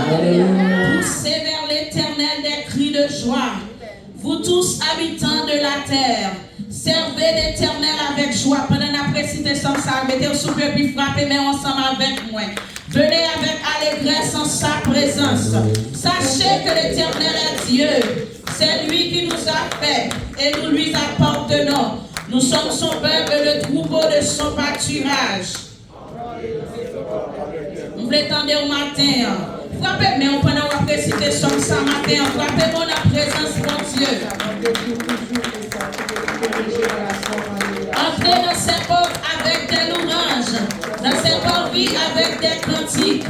Poussez vers l'Éternel des cris de joie. Vous tous habitants de la terre, servez l'Éternel avec joie. Pendant la précité sans ça, mettez au souffle puis frappez, mais ensemble avec moi. Venez avec allégresse en sa présence. Sachez que l'Éternel est Dieu. C'est lui qui nous a fait et nous lui appartenons. Nous sommes son peuple, le troupeau de son pâturage. Vous l'étendez au matin. Frappez, mais on peut nous préciter sur ça matin. Frappez-moi la présence de Dieu. Entrez dans ses portes avec des louanges, dans ses parvis avec des cantiques.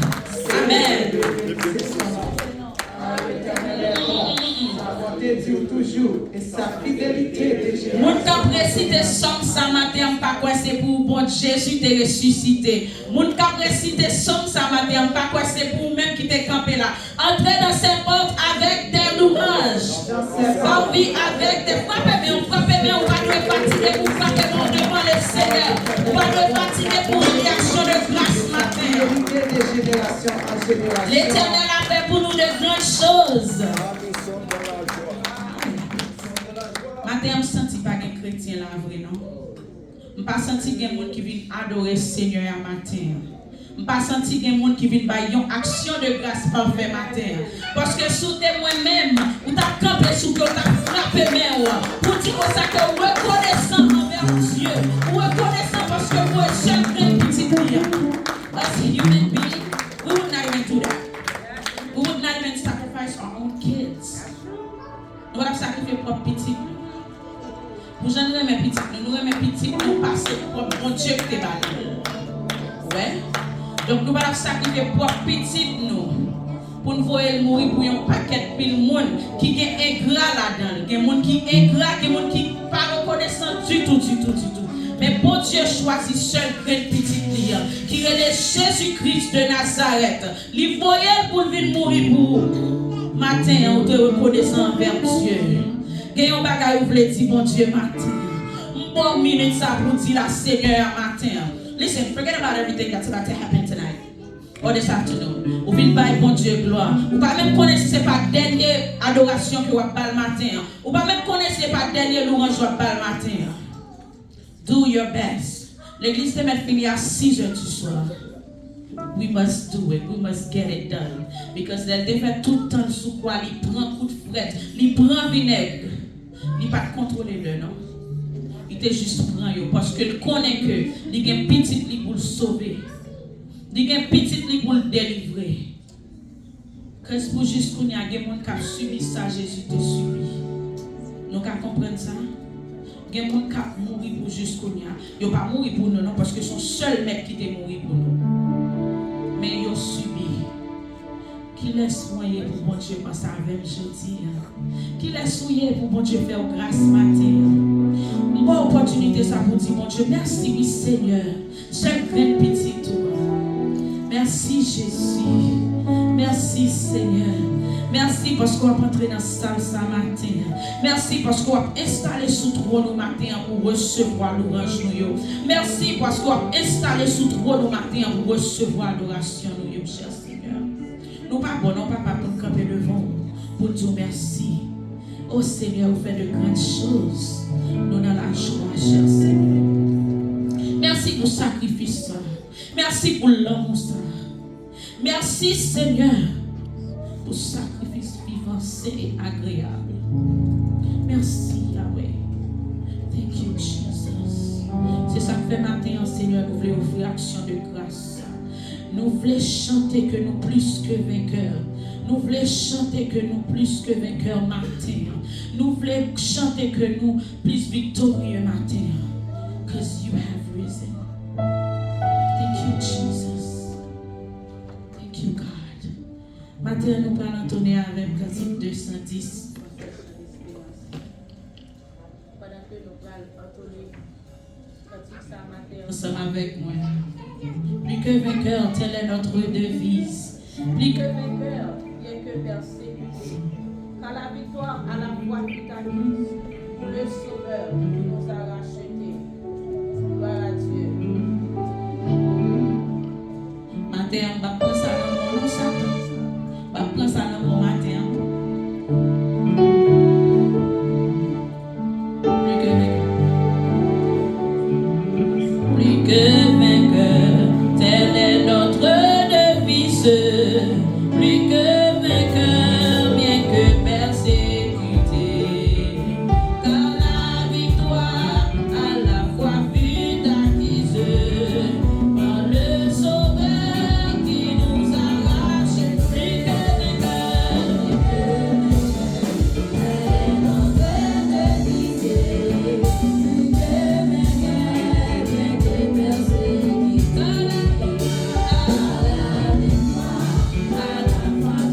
Amen. Toujours et sa fidélité de Mon cap réciter somme ça matin pas quoi c'est pour bon Jésus te ressuscité. Mon cap réciter somme ça matin pas quoi c'est pour même qui t'est campé là. Entrez dans ses portes avec des louanges. Parvis avec des frappez on va pas fatiguer pour frapper devant le Seigneur. On va pas fatiguer pour une réaction de grâce matin. L'Éternel a fait pour nous de grandes choses. Matin, je ne sens pas un chrétien là, vrai, non? Je ne pas senti qu'il y a des gens qui viennent adorer le Seigneur à matin. Je ne pas senti qu'il y a des gens qui viennent faire une action de grâce parfait matin. Parce que sous moi-même, vous avez campé sous que vous avez frappé pour dire que vous êtes reconnaissant envers Dieu. Vous êtes reconnaissant parce que vous êtes seul une petite fille. As a human being, we would not even do that. We would not even sacrifice our own kids. Nous allons sacrifier pour petite. Pour j'en ai mes petites, nous mes petites, nous passer pour bon Dieu qui te bat. Ouais. Donc nous allons sacrifier pour petites nous. Pour nous voir mourir pour un paquet de monde qui est ingrat là-dedans. Des gens qui est ingrat, des gens qui ne pas reconnaissant du tout. Mais bon Dieu choisit seul une petite ligne qui est Jésus-Christ de Nazareth. Il voyait pour venir mourir pour vous. Matin, on te reconnaissant envers Dieu. Et on bagaille ou vle di bon Dieu matin. Bon minute ça pour dire la Seigneur matin. Listen, forget about everything that's about to happen tonight or this afternoon. Ou vin bay bon Dieu gloire. Ou pas même connaître si c'est pas dernière adoration que vous avez le matin. Ou pas même connaître si c'est pas dernière louange que vous avez le matin. Do your best. L'église de mettre fini à 6 heures du soir. We must do it. We must get it done. Because they fait tout le temps sous quoi il prend coup de fret, il prend vinaigre. Il pas contrôler le non. Il te juste prend yo parce qu'il connaît que il y a un petit li pour le sauver. Il y a un petit li pour le délivrer. Qu'est-ce pour juste qu'on y a des gens qui ont subi ça Jésus te subi. Nous qu'à comprendre ça. Il y a des gens qui ont mouru pour juste qu'on y a. Ils pas mourir pour nous non parce que son seul maître qui t'est mourir pour nous. Mais ils ont subi. Qui laisse moyen pour bon Dieu penser avec jeudi. Qui laisse moyen pour bon Dieu faire grâce matin. Une bonne opportunité ça pour dire bon Dieu merci oui Seigneur. Chaque grand petit tour. Merci Jésus. Merci Seigneur. Merci parce qu'on va entrer dans la salle ce matin. Merci parce qu'on va installer sous trône au matin pour recevoir l'orange nous. Merci parce qu'on va installer sous trône au matin pour recevoir l'adoration nous, cher Seigneur. Nous pas bon, non papa pour nous camper devant pour dire merci. Oh Seigneur, vous faites de grandes choses. Nous dans la joie, cher Seigneur. Merci pour le sacrifice. Merci pour l'amour. Merci Seigneur pour le sacrifice vivant et agréable. Merci Yahweh. Thank you Jesus. C'est ça que fait matin, Seigneur, nous voulons offrir action de grâce. Nous voulons chanter que nous plus que vainqueurs. Nous voulons chanter que nous plus que vainqueurs matin. Nous voulons chanter que nous plus victorieux matin. Because you have risen. Thank you Jesus. Thank you God. Matin nous allons entonner avec cantique 210. Pendant que nous allons entonner cantique ça matin ensemble avec moi. Plus que vainqueur, telle est notre devise. Plus que vainqueur, bien que persécuté. Car la victoire à la fois qui t'accuse, le Sauveur qui nous a rachetés. Gloire à Dieu. Matin, on va prendre ça dans mon nom, Satan. prendre ça dans mon matin. Plus que vainqueur, telle est notre devise. Plus que vainqueur, bien que persécuté. Car la victoire à la fois fut acquise par le Sauveur qui nous arrache. Plus que vainqueur, notre devise. Plus que vainqueur, bien que persécuté. Car la victoire à la fois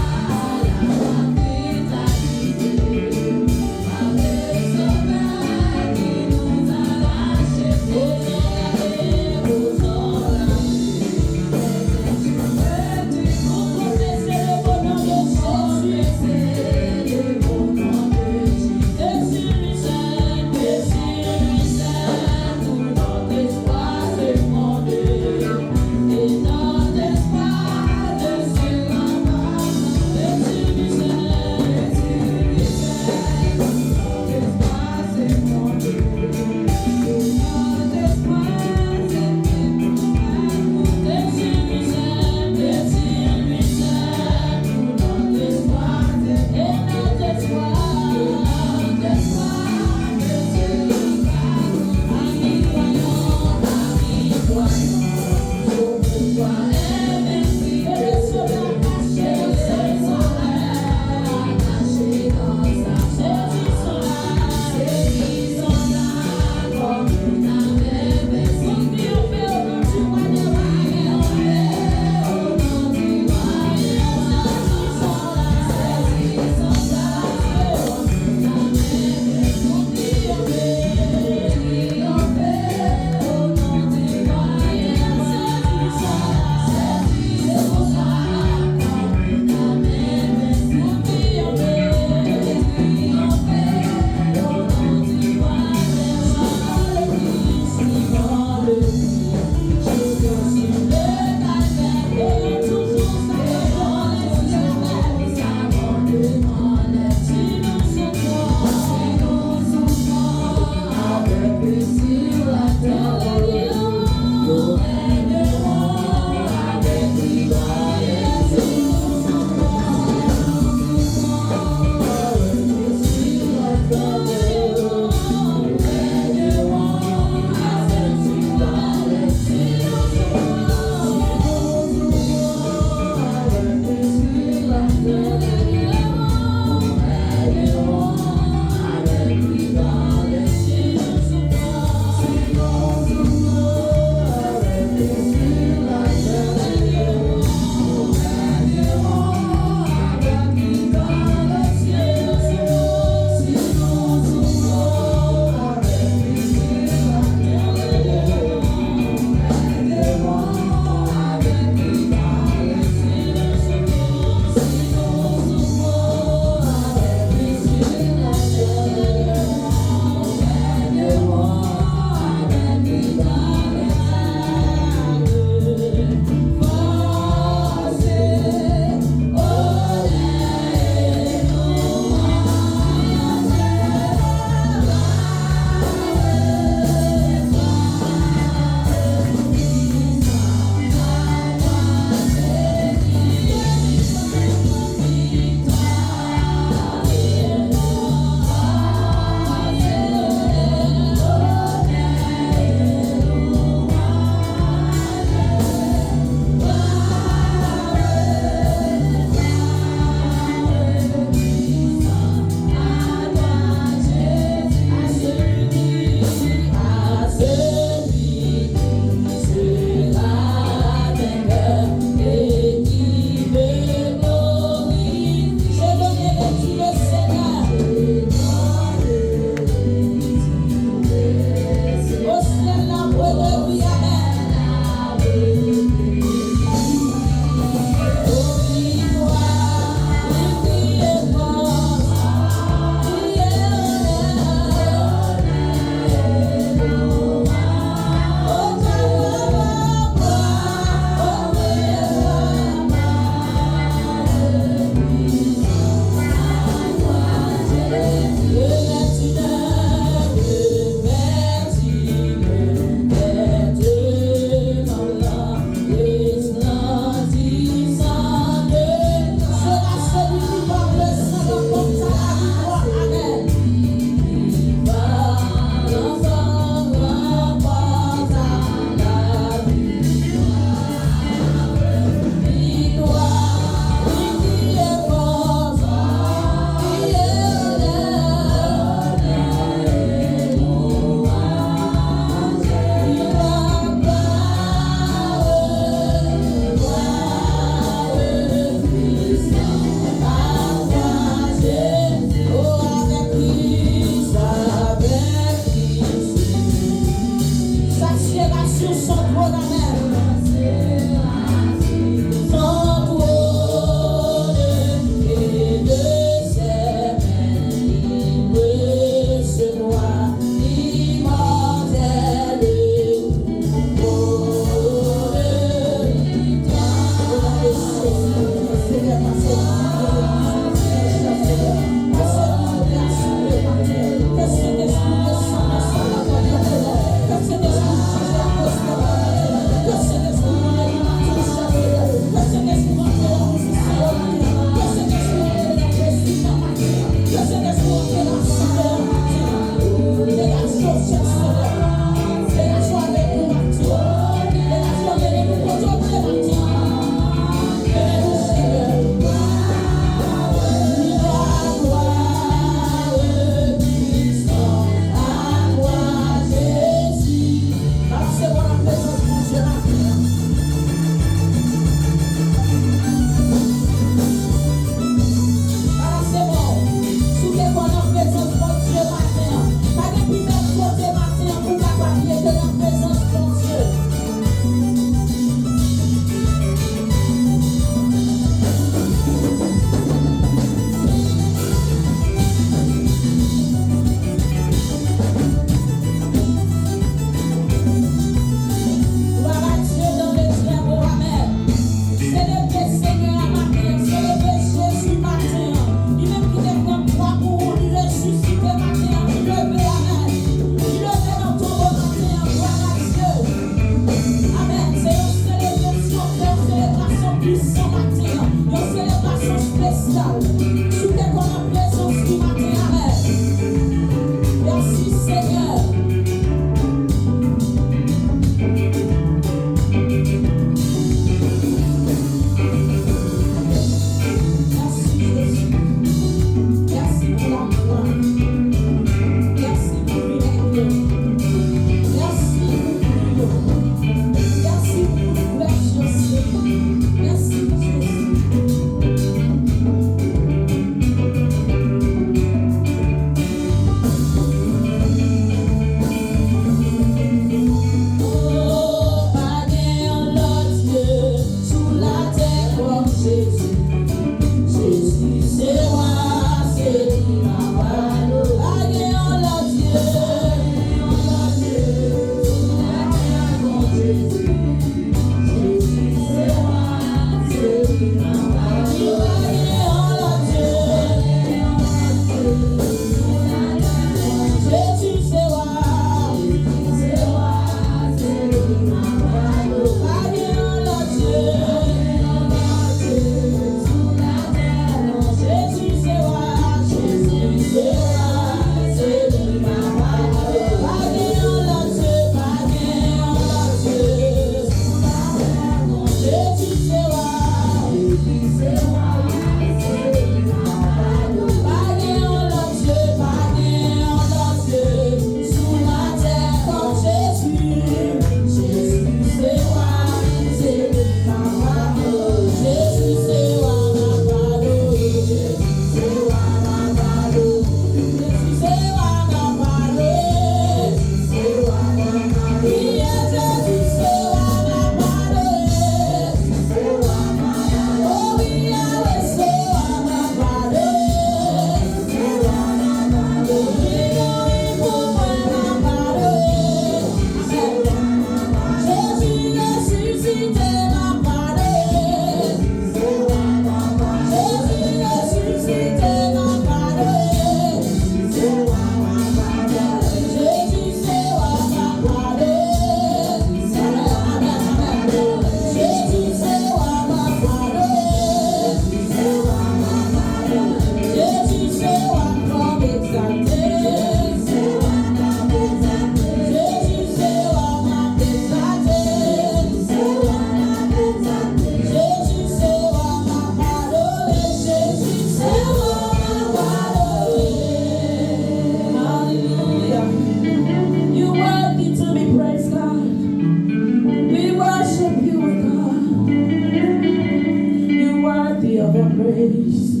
praise.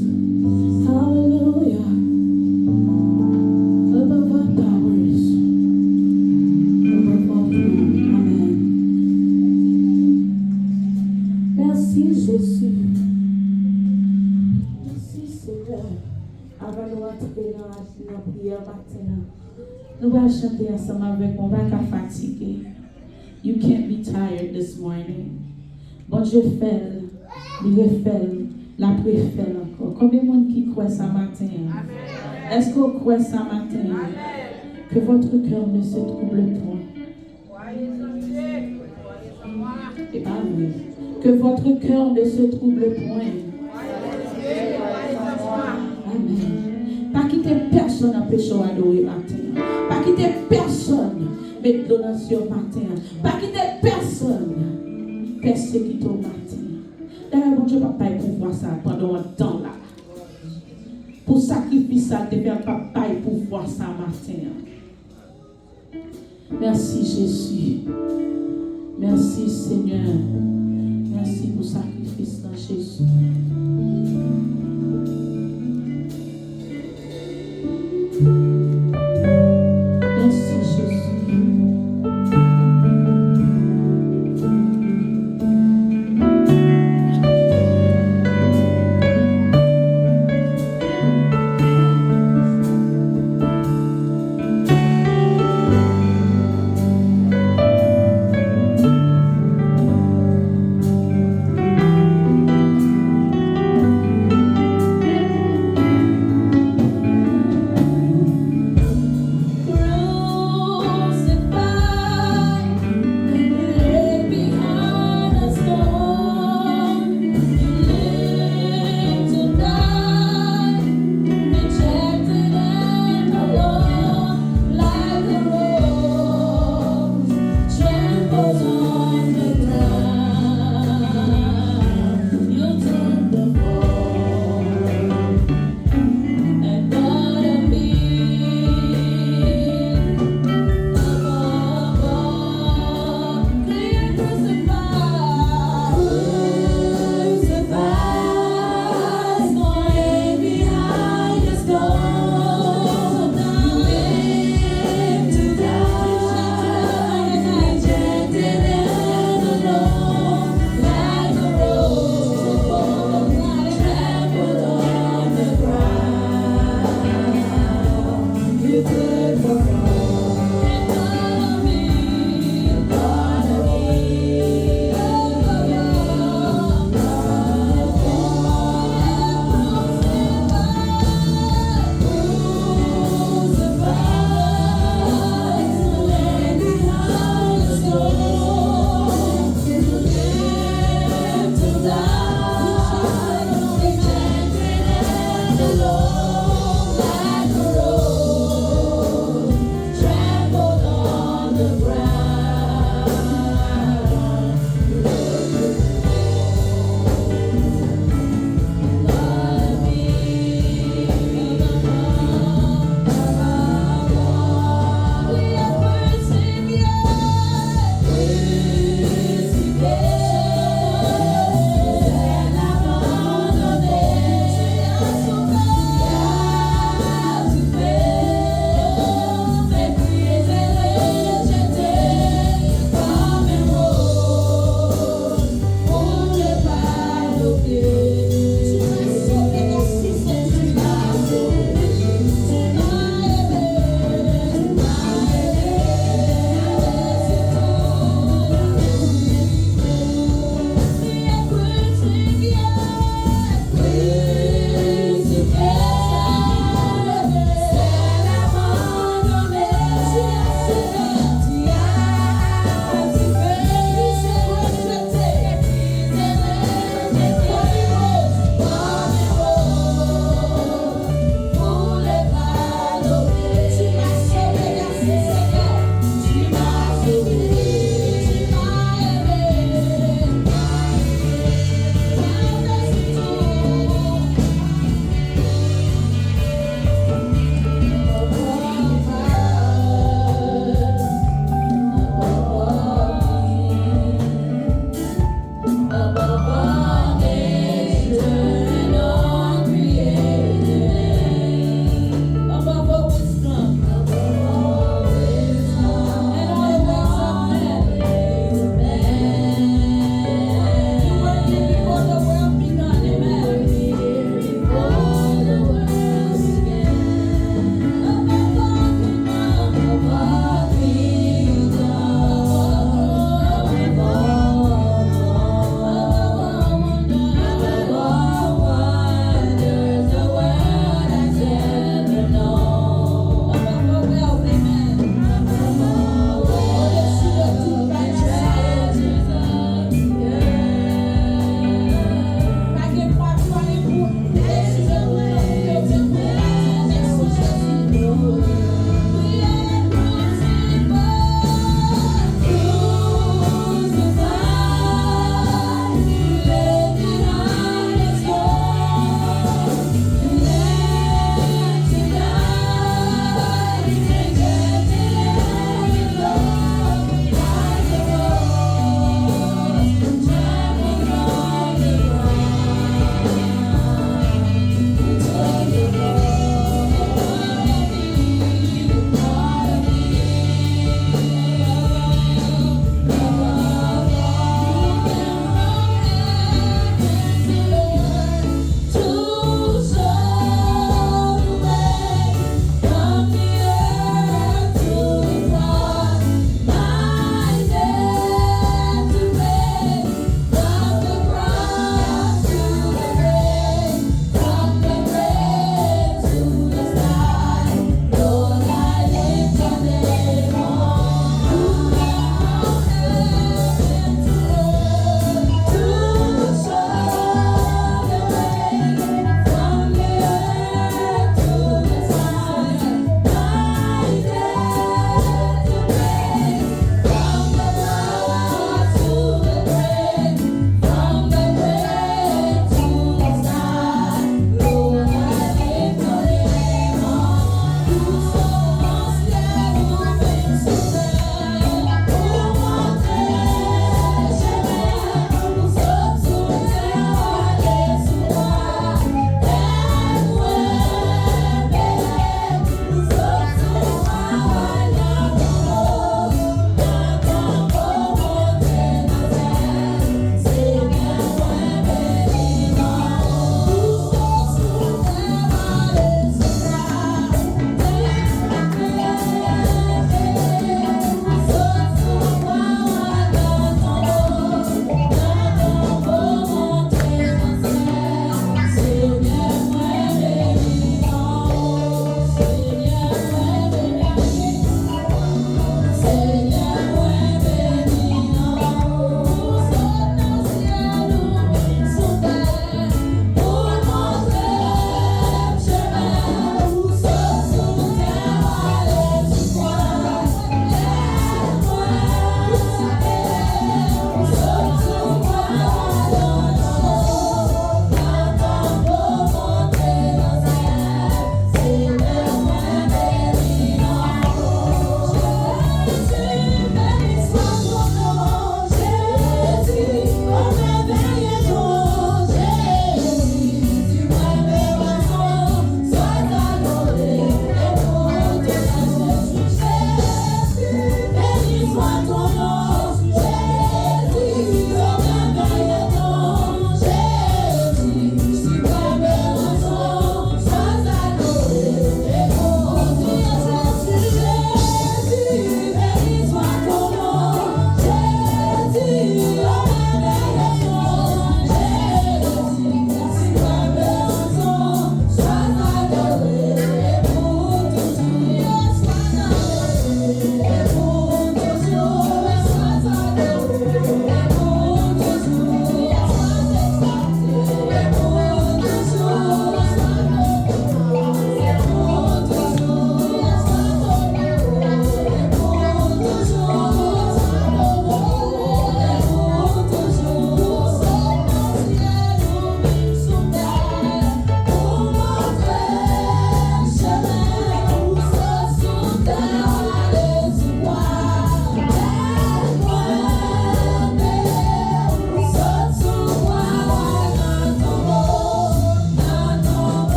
Hallelujah. Above all powers, above all throne. Amen. Merci Jésus. Merci Seigneur. Avant de rentrer dans la prière matin, nous allons chanter ensemble avec moi. On va pas fatiguer. You can't be tired this morning. Bon Dieu fait, il refait, la préfère encore. Combien de monde qui croit ça matin? Est-ce qu'on croit ça matin? Que votre cœur ne se trouble point. Et pas vrai. Que votre cœur ne se trouble point. Amen. Pas quitter personne à péché adorer matin. Pas quitter personne mettre donation matin. Pas quitter personne persécuter au matin. D'ailleurs, mon Dieu, papa, pour voir ça pendant un temps là. Pour sacrifier ça, de faire papa pour voir ça matin. Merci Jésus. Merci Seigneur. Merci pour le sacrifice dans Jésus. Merci Jésus.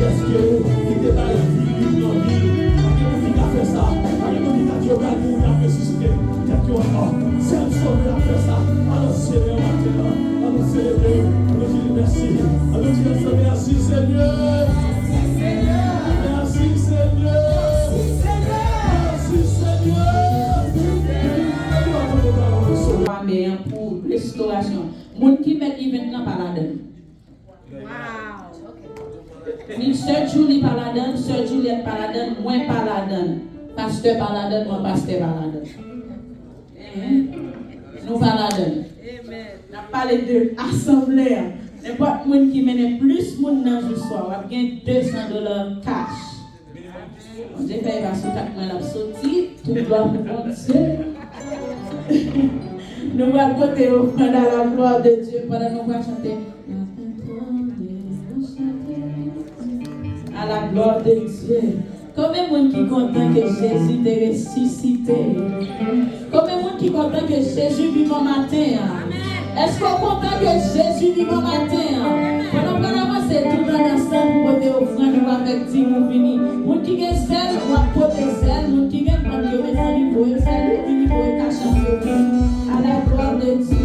Est-ce que il était dans la ville, dans la ville, il a fait ça. Il a dit, regarde, il a ressuscité. C'est un sauvé à faire ça. Alors célébrer maintenant. Alors célébrer. Alors dire merci. Alors dire merci Seigneur. Merci Seigneur. Merci Seigneur. Mais pour restauration. Moun qui met event là par la donne. Ni sœur Julie par la donne, sœur Juliette par la donne, moi par la donne. Pasteur par la donne, moi pasteur par la donne. Nous par la donne. On a parlé de assemblée. N'importe monde qui mène plus monde dans le soir, on va gagner $200 cash. On dit qu'il va sortir quand la sortie, tout doit pour Dieu. Nous allons côté offrande à la gloire de Dieu pendant nous allons chanter. À la gloire de Dieu. Combien de monde qui est content que Jésus t'ait ressuscité? Combien de monde qui est content que Jésus vive au matin? Est-ce qu'on est content que Jésus vive au matin? Pendant qu'on avance tout dans l'instant pour porter offrande avec Dieu nous venir. Monde qui est zèle, on va porter zèle. Monde qui est content que Jésus pour eux, c'est lui qui pour eux cacher. À la gloire de Dieu.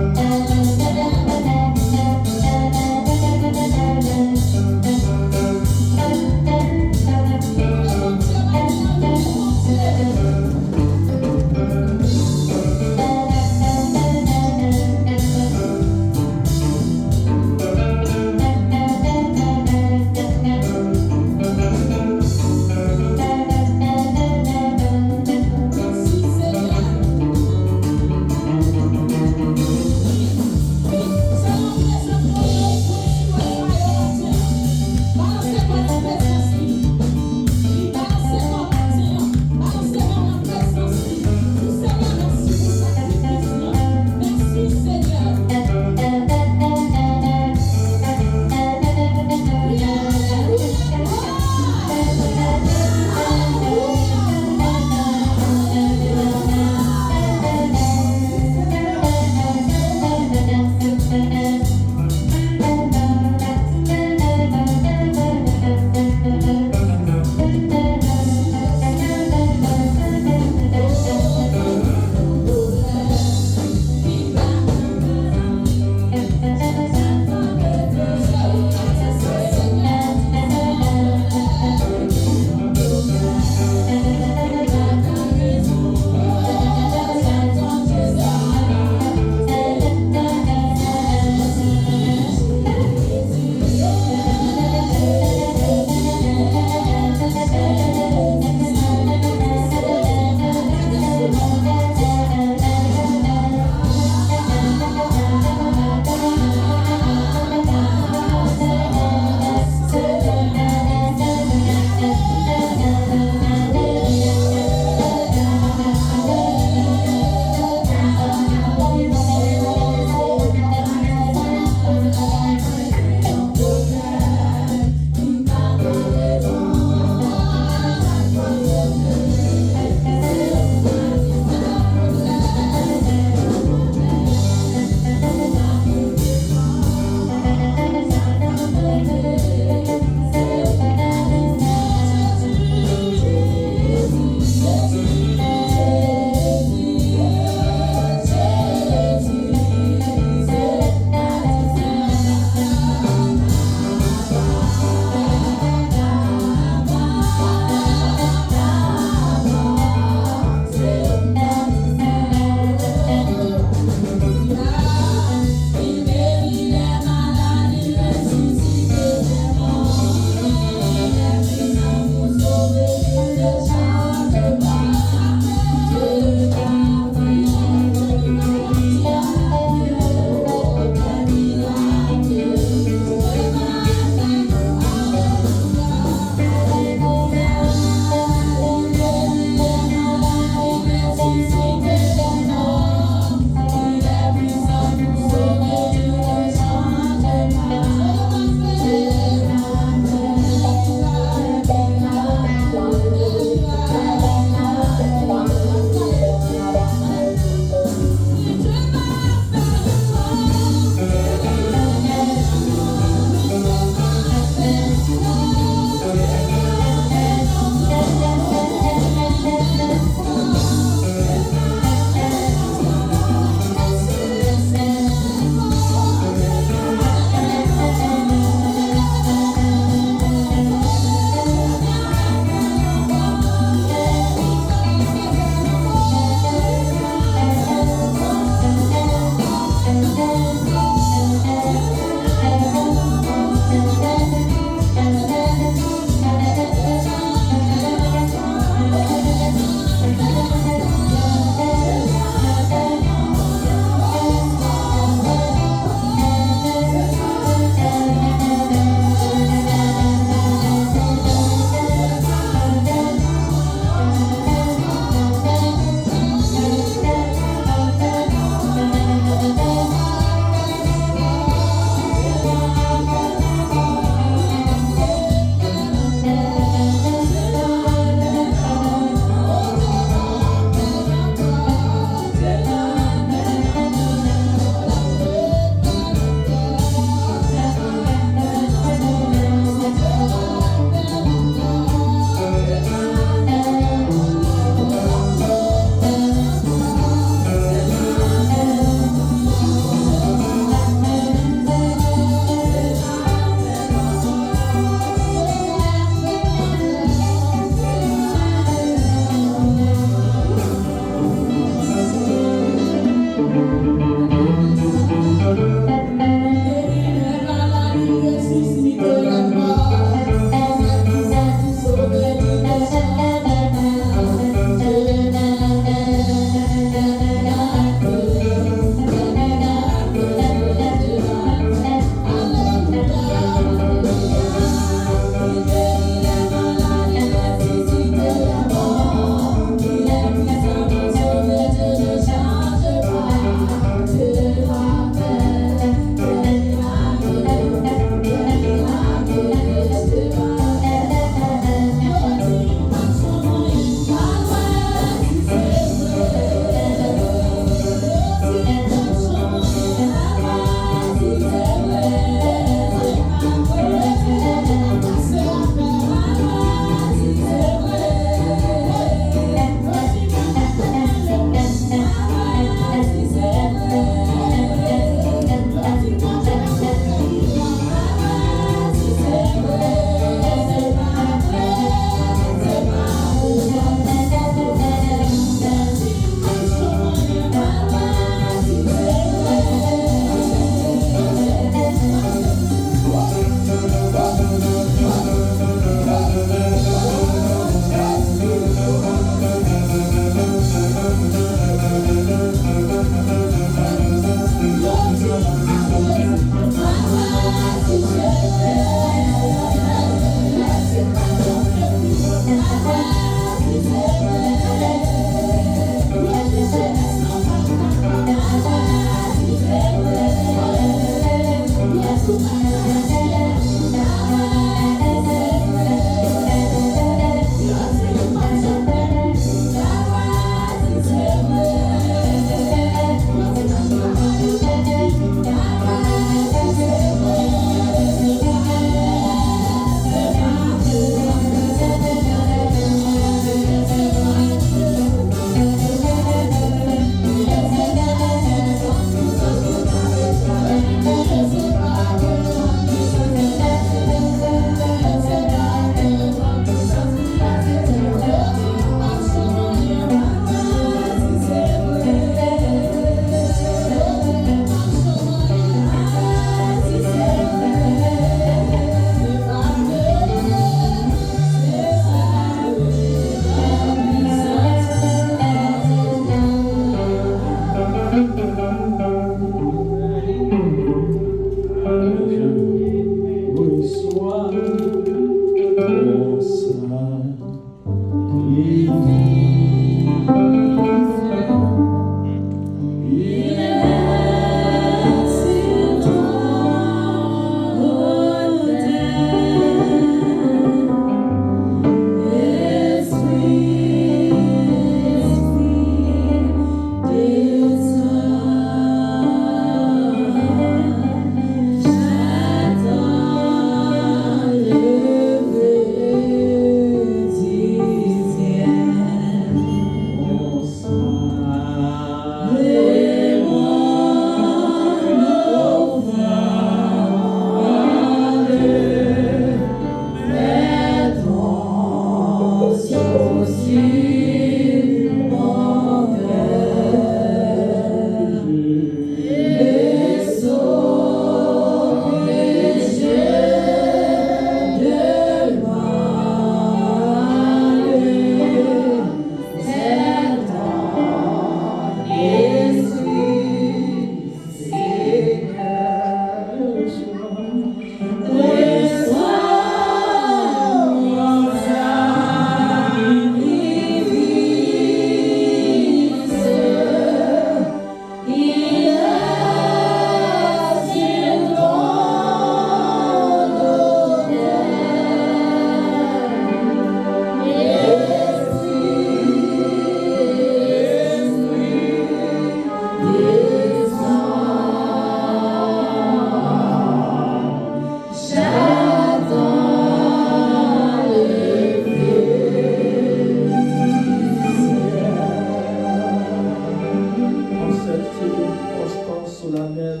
Éternel,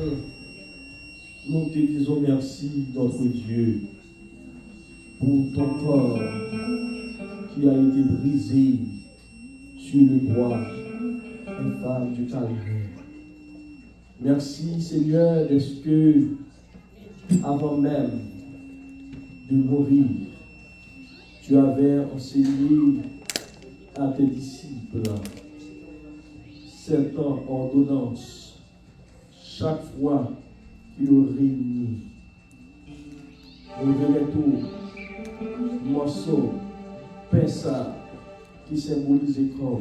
nous te disons merci, notre Dieu, pour ton corps qui a été brisé sur le bois infâme du Calvaire. Merci, Seigneur, parce que, avant même de mourir, tu avais enseigné à tes disciples cette ordonnance chaque fois qu'ils ont réuni. Nous venons tout morceau, pince qui symbolise le corps,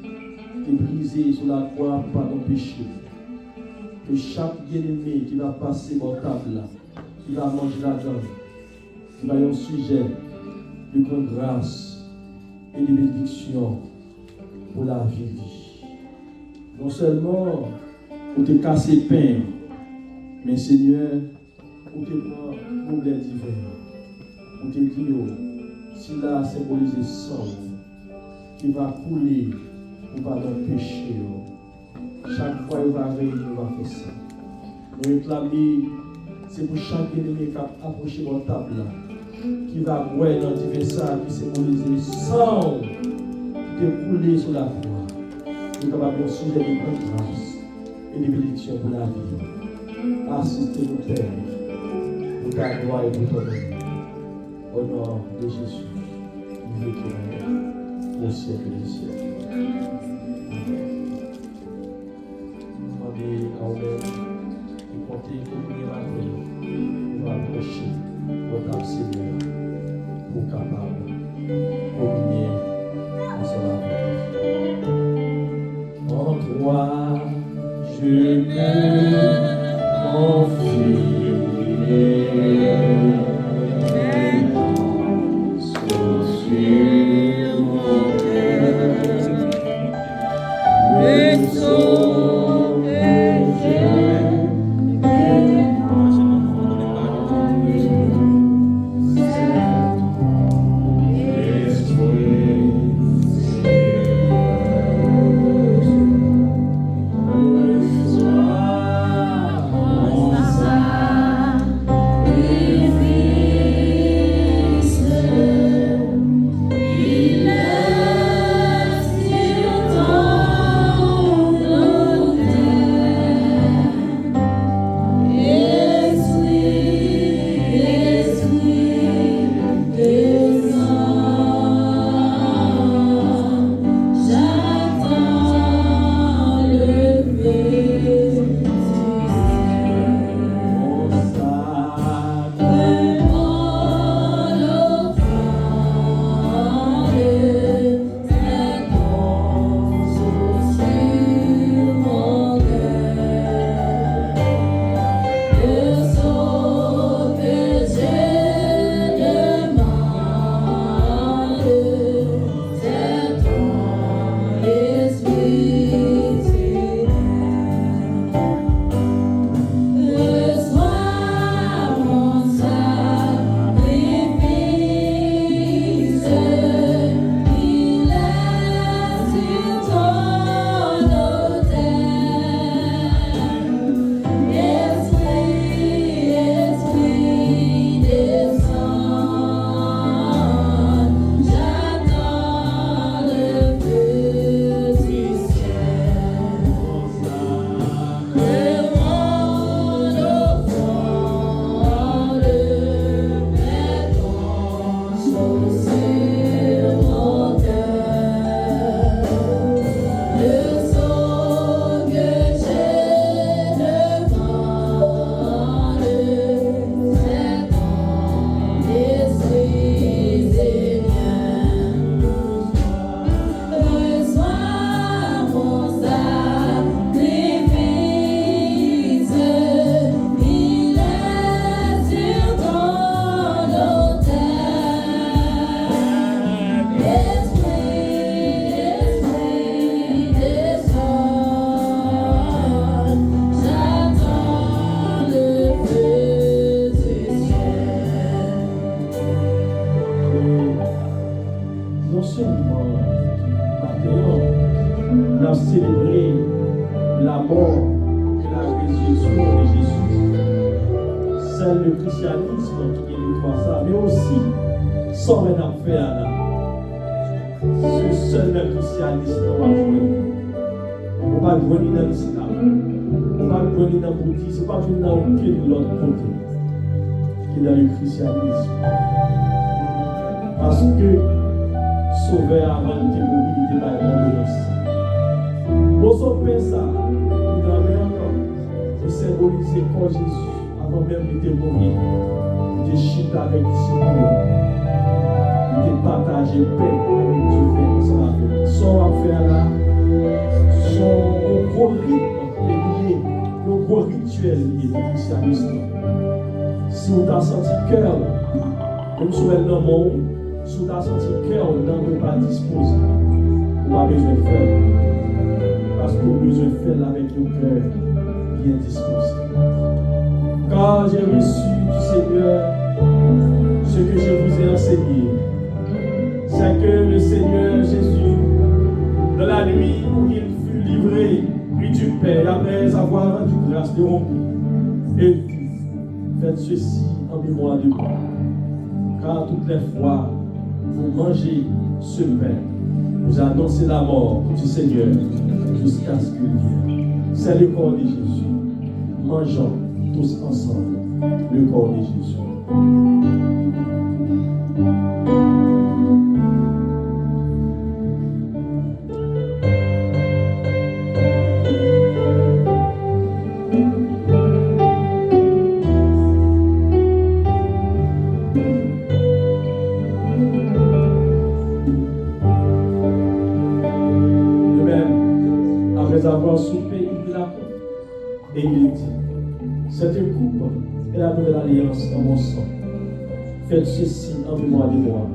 qui est brisé sur la croix par nos péchés. Que chaque bien-aimé qui va passer mon table là, qui va manger là-dedans, qui va y avoir un sujet de grande grâce et de bénédiction pour la vie. Non seulement pour te casser pain, mais Seigneur, pour te prendre problème divers, pour te dire, si là symbolise le sang qui va couler pour pardon péché. Chaque fois qu'il va réunir, il va faire ça. Nous réclamer, c'est pour chaque ennemi qui a approché mon table là, qui va voir dans l'adversaire qui symbolise le sang qui est coulé sur la croix. Nous sommes capables de sujet de grande grâce et de bénédiction pour la vie. Assistez-nous, Père, pour ta gloire et pour ton nom. Au nom de Jésus, nous vécurons au siècle des siècles. Demandez à vous-même de compter communier la vie pour approcher votre Seigneur pour capable de communier ensemble avec vous. En toi, je peux confier. Célébrer la mort et la résurrection C'est le christianisme qui est toi ça, mais aussi, sans rien à faire là. C'est seul le christianisme qu'on va jouer. On va jouer dans l'islam. On va jouer dans le bouddhisme. On va jouer dans l'autre côté. Qui est dans le christianisme. Parce que sauver avant de mobilité par l'ordonnance. Bon, ça fait ça. Tout à l'heure, pour symboliser quoi Jésus, avant même de mourir, de chiter avec disciples. De partager paix avec Dieu sans affaire. Son affaire là, son gros rythme est lié, le gros rituel lié au christianisme. Si on t'a senti cœur, comme si on est dans le monde, si on t'a senti cœur, on n'a pas disposé. On a besoin de faire. Parce qu'on a besoin de faire avec le cœur bien disposé. Quand j'ai reçu du Seigneur ce que je vous ai enseigné, c'est que le Seigneur Jésus, dans la nuit où il fut livré, prit du pain, après avoir rendu grâce de rompre, et dit, faites ceci en mémoire de moi. Car toutes les fois vous mangez ce pain, vous annoncez la mort du Seigneur jusqu'à ce qu'il vienne. C'est le corps de Jésus. Mangeons tous ensemble le corps de Jésus. Avoir soupé, il la coupe. Et il dit, cette coupe est la nouvelle alliance dans mon sang. Faites ceci en mémoire de moi.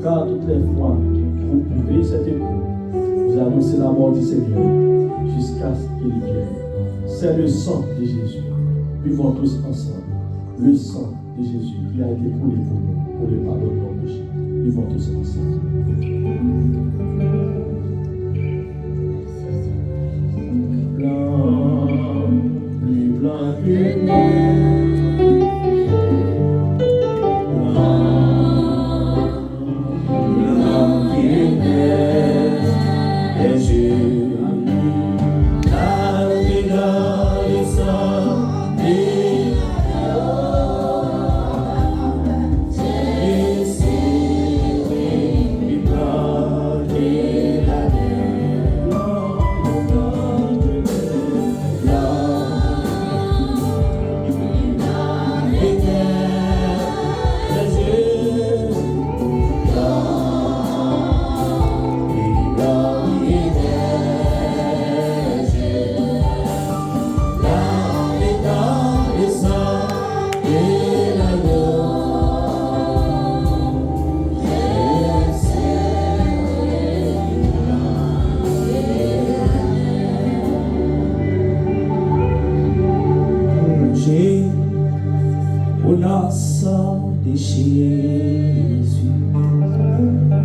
Car toutes les fois que vous buvez cette coupe, vous annoncez la mort du Seigneur jusqu'à ce qu'il vienne. C'est le sang de Jésus. Buvons tous ensemble. Le sang de Jésus qui a été coulé pour nous, pour le pardon de nos péchés. Buvons tous ensemble. Plus blanc que neige, blanc que neige, et Jésus, lavé dans le sang de Jésus, plus blanc que la neige.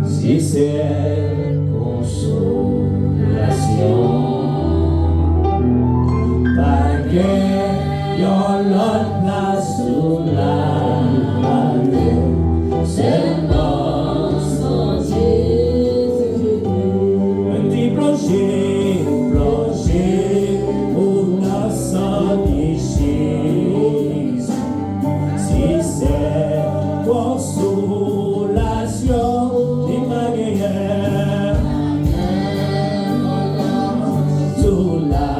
Si c'est consolation, pas que yon l'autre place sous la terre, seulement son Jésus. Un petit plongé pour la sang de Jésus. Si c'est consolation, il m'a gagné sous la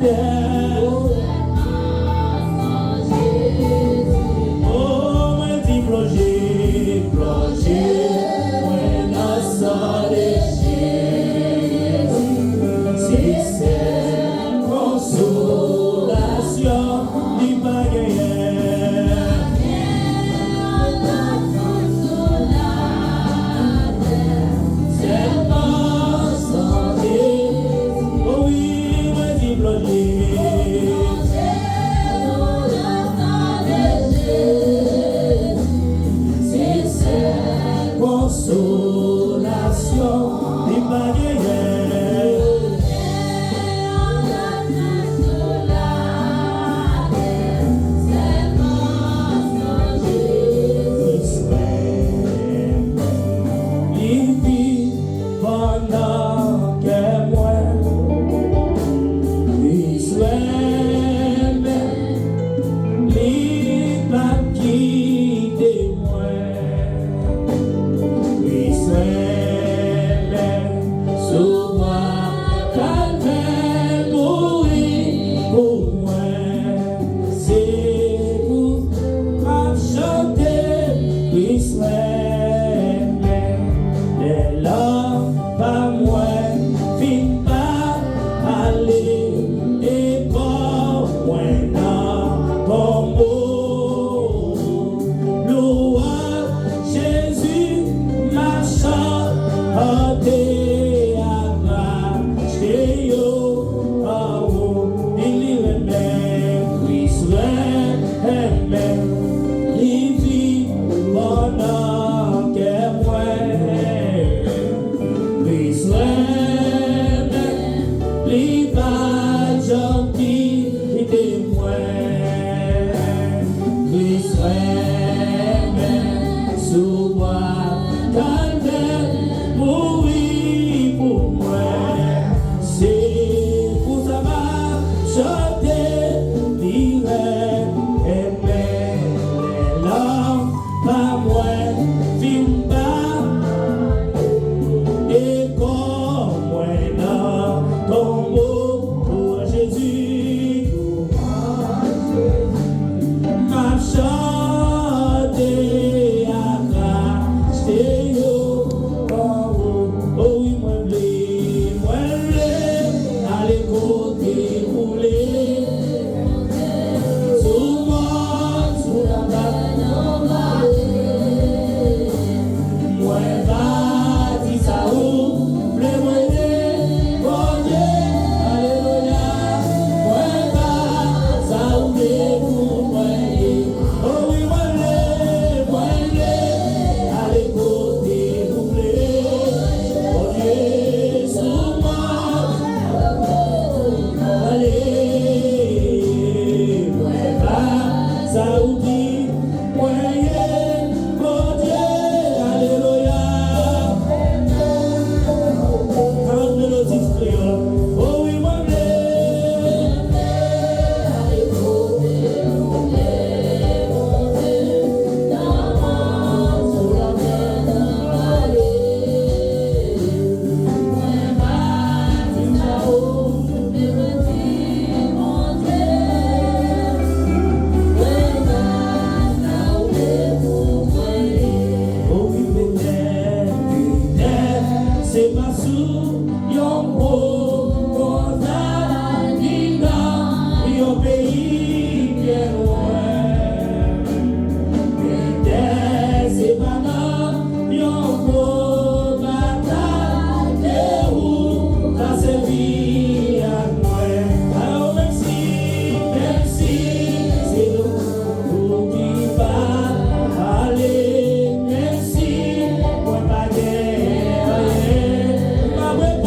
terre. Oh, moi dis plongé, moi dans sang de Jésus. Si c'est consolation, il m'a gagné. Consolation, il m'a gagné. C'est et quand moi dans ton mot, louange Jésus m'a chanté à racheter yo en haut, il remet Christ remet, il vit pendant qu'elle mourait, Christ remet, il va gentil de moi, Christ remet, sous moi, calvaire, mourir pour moi, c'est pour ça m'a chanté, l'hiver, aimer les langues, pas moi, film pas, et comme moi dans ton mot, pour Jésus, m'a chanté à racheter yo en haut. Oh oui, moi aller côté rouler, sous moi, sous la vallée, moi va dire ça où, blé moi bon Dieu, alléluia, moi va ça où pour moi. Oh oui, moi aller côté rouler, bon Dieu, sous moi, allez, moi va ça où moi bon Dieu, alléluia. Quand mélodie créole, oh oui, moi oh oui, peut-être, c'est pas sous yon beau dans yon pays bien loin. Peut-être, c'est pas dans yon beau bataille et où t'as servi à moi. Alors même si c'est nous qui va aller, même si moi pas gagner, ma bonne,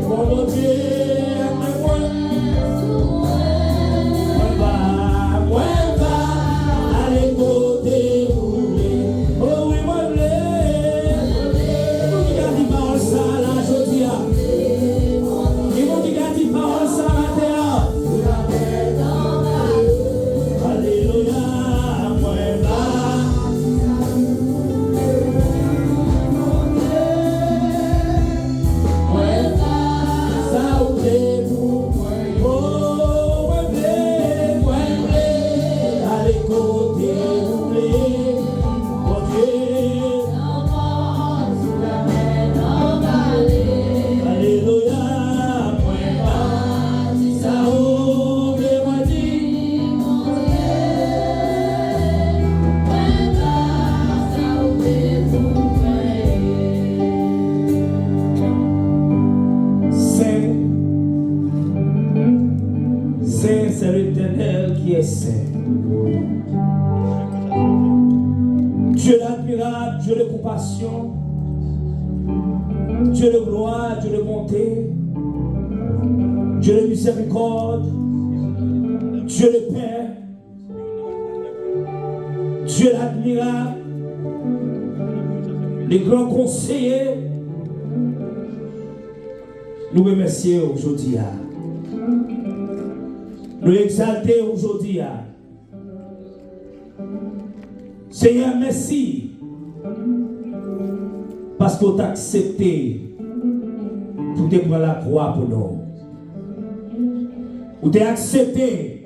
mon Dieu, moi va aller côté rouler. Oh oui, moi qui a dit parole ça là, je dis à. Et moi qui a dit parole ça la terre. Alléluia, moi va. Ça ouvre pour moi. Oh, moi aller côté rouler. Mon Dieu. Alléluia, moi va. Ça ouvre, moi dit. C'est l'Éternel qui est saint. Dieu l'admirable, Dieu de compassion, Dieu de gloire, Dieu de bonté, Dieu de miséricorde, Dieu de paix, Dieu l'admirable, les grands conseillers, nous remercions aujourd'hui. Nous exalter aujourd'hui. Seigneur, merci. Parce que tu as accepté pour te prendre la croix pour nous. Ou tu as accepté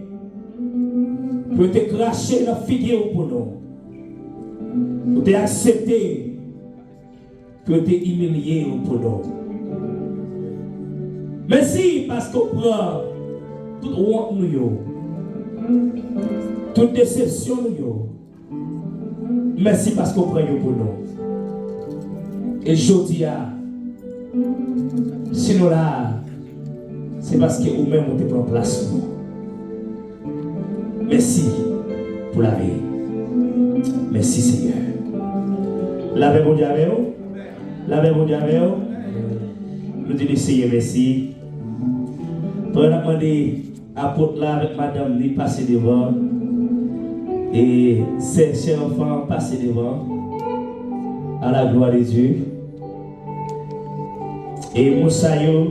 pour te cracher la figure pour nous. Ou tu as accepté pour te humilier pour nous. Merci parce qu'on prend toute honte nous, toute déception nous. Merci parce qu'on prend pour nous. Et je dis, si nous là, c'est parce que vous-même vous êtes en place. Merci pour la vie. Merci Seigneur. Lavez mon Dieu avec vous. Lavez mon Dieu avec vous. Nous disons Seigneur merci. Pour nous demander apôtre là avec madame lui passer devant. Et ses chers enfants passer devant. À la gloire de Dieu. Et Moussaïo,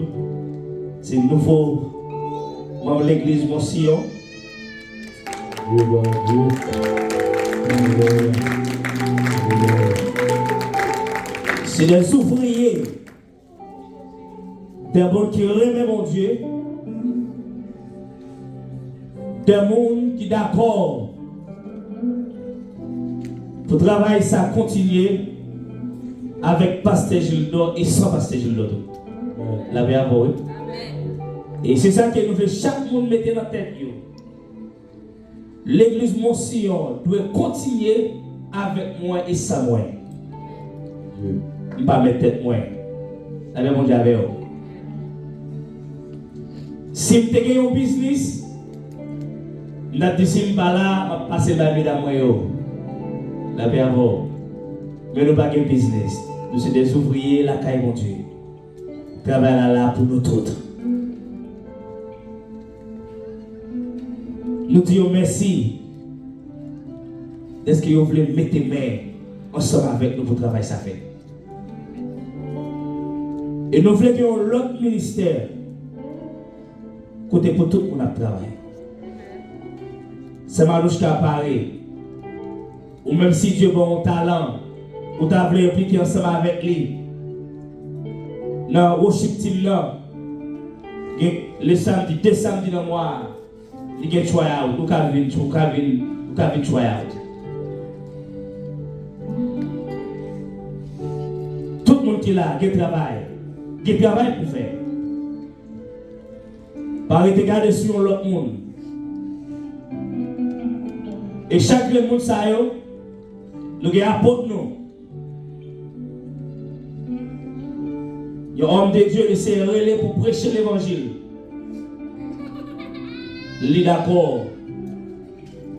c'est nouveau membre de l'église Monsillon. C'est des ouvriers, des gens qui remettent mon Dieu, des gens qui sont d'accord pour travailler ça continuer avec Pasteur Gildo et sans Pasteur Gildo. La vie à vous. Et c'est ça que nous faisons chaque monde mettre dans la tête. L'église Monsillon doit continuer avec moi et sans moi. Je ne vais pas mettre tête moi. La vie mon Dieu avec vous. Si tu as un business, je ne dis pas là, je passer la vie à moi. La vie à vous. Mais nous n'avons pas de business. Nous sommes des ouvriers, la caille mon Dieu. Travaillons là pour nous tous. Nous disons merci. Est-ce que vous voulez mettre les mains ensemble avec nous pour travailler ça fait? Et nous voulons qu'il y ait l'autre ministère côté pour tout le monde à travailler. C'est Malouche qui apparaît. Ou même si Dieu a un talent, ou tu as voulu impliquer ensemble avec lui. Dans le worship team là, le samedi, 2 samedis dans le mois, il y a un try-out, ou un try-out. Tout le monde qui est là, il y a travail pour faire. Par exemple, regarder sur l'autre monde. Et chaque monde, ça y est, nous avons apporté nous. L'homme de Dieu essaie de relayer pour prêcher l'évangile. Il est d'accord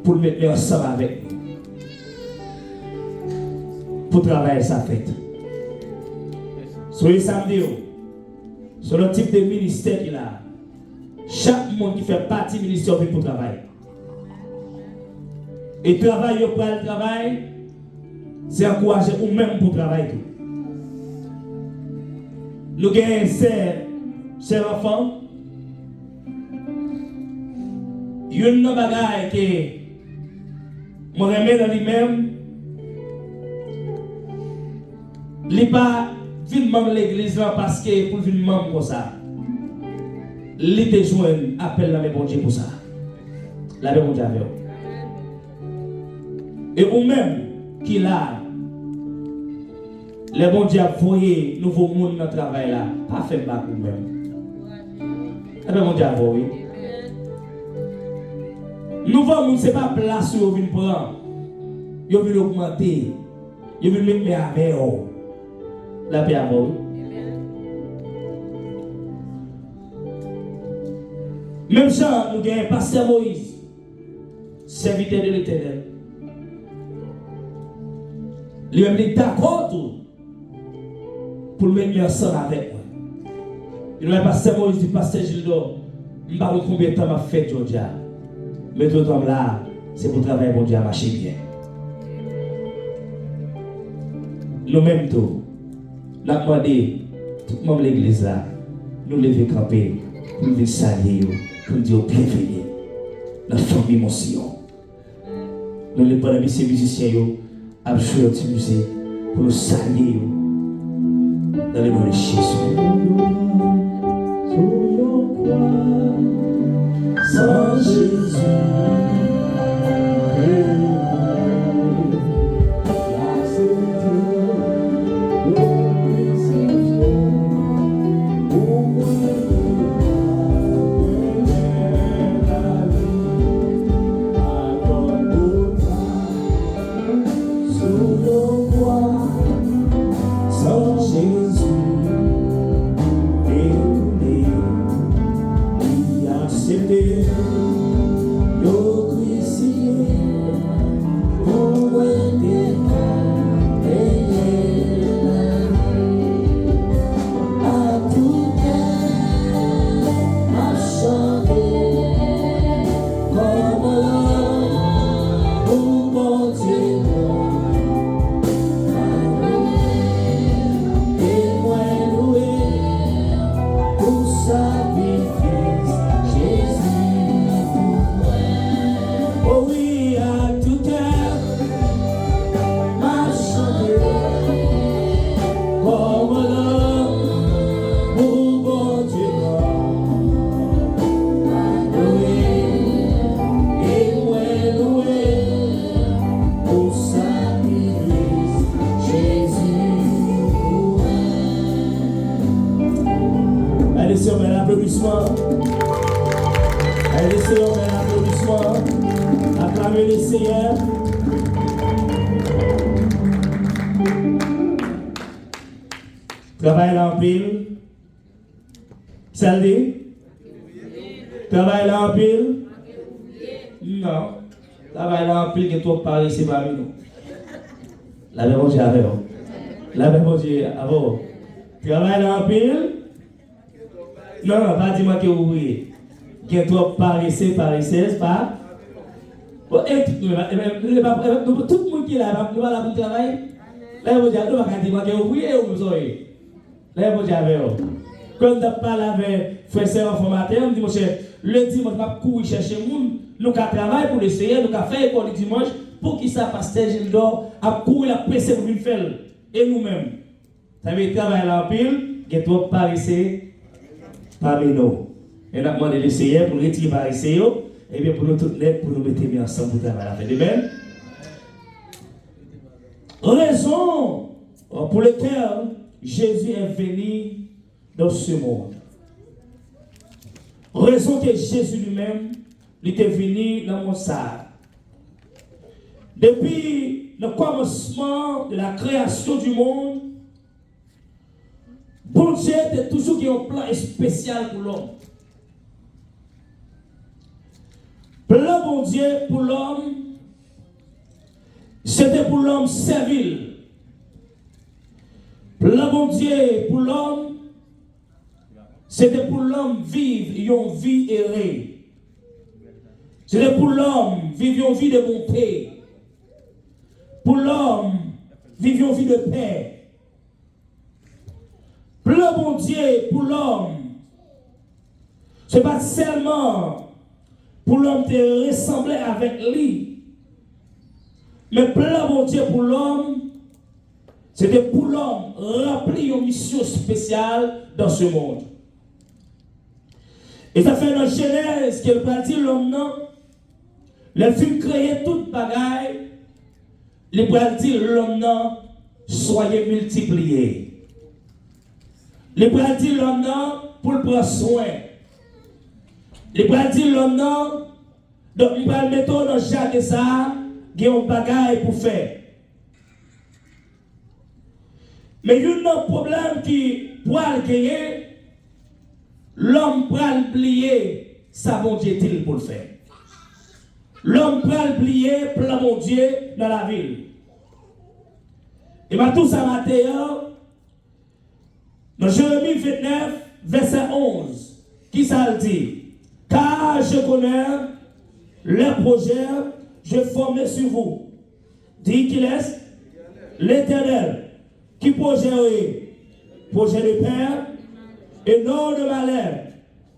pour le mettre ensemble avec nous. Pour travailler sa fête. Sur les samedis, sur le type de ministère qu'il a, chaque monde qui fait partie du ministère vient pour travailler. Et travailler pour le travail, c'est encourager ou même pour travailler. Nous avons chers enfants, il y a une bagaille que je remets dans lui-même. Il n'est pas venu membre de l'église parce que pour venir membre pour ça. Il était joint appel la bon Dieu pour ça. La bon Dieu avec vous. Et vous-même qui là, les bons dieux voyez nouveau monde dans le travail là, pas faire bac vous-même. Les bons dieux voyez. Nouveau monde c'est pas place où vous venez prendre. Vous venez augmenter. Vous venez mettre avec vous. La paix à vous. Même ça, nous avons pasteur Moïse, serviteur de l'Éternel. Lui-même est d'accord pour le mettre ensemble avec moi. Il m'a pasteur Moïse dit pasteur Gildo, je ne sais pas combien de temps m'a fait Georgia. Mais tout le temps là, c'est pour travailler mon Dieu à marcher bien. Nous-mêmes tout, nous avons demandé tout le monde de l'église là, nous lever camper pour nous saluer, pour nous dire bienvenue dans la famille Monsillon. Nous les bonnes amis, ces musiciens, à jouer une musique pour nous saluer dans le nom de Jésus. Sans Jésus, Allez, essayons un applaudissement. Acclamez le Seigneur. Travail en pile. Ça le dit? Travail en pile? Non. Travail en pile que toi parles, c'est pas nous. La même chose avec vous. La même chose avec vous. Travail en pile? Non, non, pas dis-moi que vous voyez. Que toi paresseuse, pas? Tout le monde qui est là, nous allons pour travailler. Là, vous dites, nous allons dire que vous voyez ou vous voyez. Là, vous dites avec vous. Quand je parle avec frère et formateur, je me dis, mon cher, le dimanche, je vais courir chercher les gens. Nous allons travailler pour l'essayer, nous allons faire l'école le dimanche pour qu'il ça pasteur Gildor à courir la presse pour nous faire. Et nous-mêmes. Ça veut dire travailler en pile, que toi paresseuse parmi nous. Et nous avons demandé l'essayer pour retirer paresseuse. Et bien pour nous toutes les, pour nous mettre bien ensemble pour travailler la fin de même. Raison pour laquelle Jésus est venu dans ce monde. Raison que Jésus lui-même il était venu dans mon sac. Depuis le commencement de la création du monde, bon Dieu était toujours qui a un plan spécial pour l'homme. Plan bon Dieu pour l'homme, c'était pour l'homme servile. Plan bon Dieu pour l'homme, c'était pour l'homme vivre une vie errée. C'était pour l'homme vivre une vie de bonté. Pour l'homme vivre une vie de paix. Plan bon Dieu pour l'homme, ce n'est pas seulement pour l'homme te ressembler avec lui. Mais plan bon Dieu pour l'homme, c'était pour l'homme remplir une mission spéciale dans ce monde. Et ça fait dans Genèse qu'il va dire l'homme non. Le film créé toute bagaille. Il va dire l'homme non, soyez multipliés. Il va dire l'homme non pour le prendre soin. Il va dire l'homme non, donc il va le mettre dans chaque ça, il y a un bagage pour faire. Mais il y a un problème qui pourra le gagner, l'homme pourra oublier ça, bon Dieu, il pour le faire. L'homme pourra oublier plan mon Dieu dans la ville. Et ma tout ça matin, dans Jérémie 29, verset 11, qui ça le dit? Car je connais les projets que je formé sur vous. Dit qu'il est l'Éternel. Qui projet est? Projet de paix et non de malheur.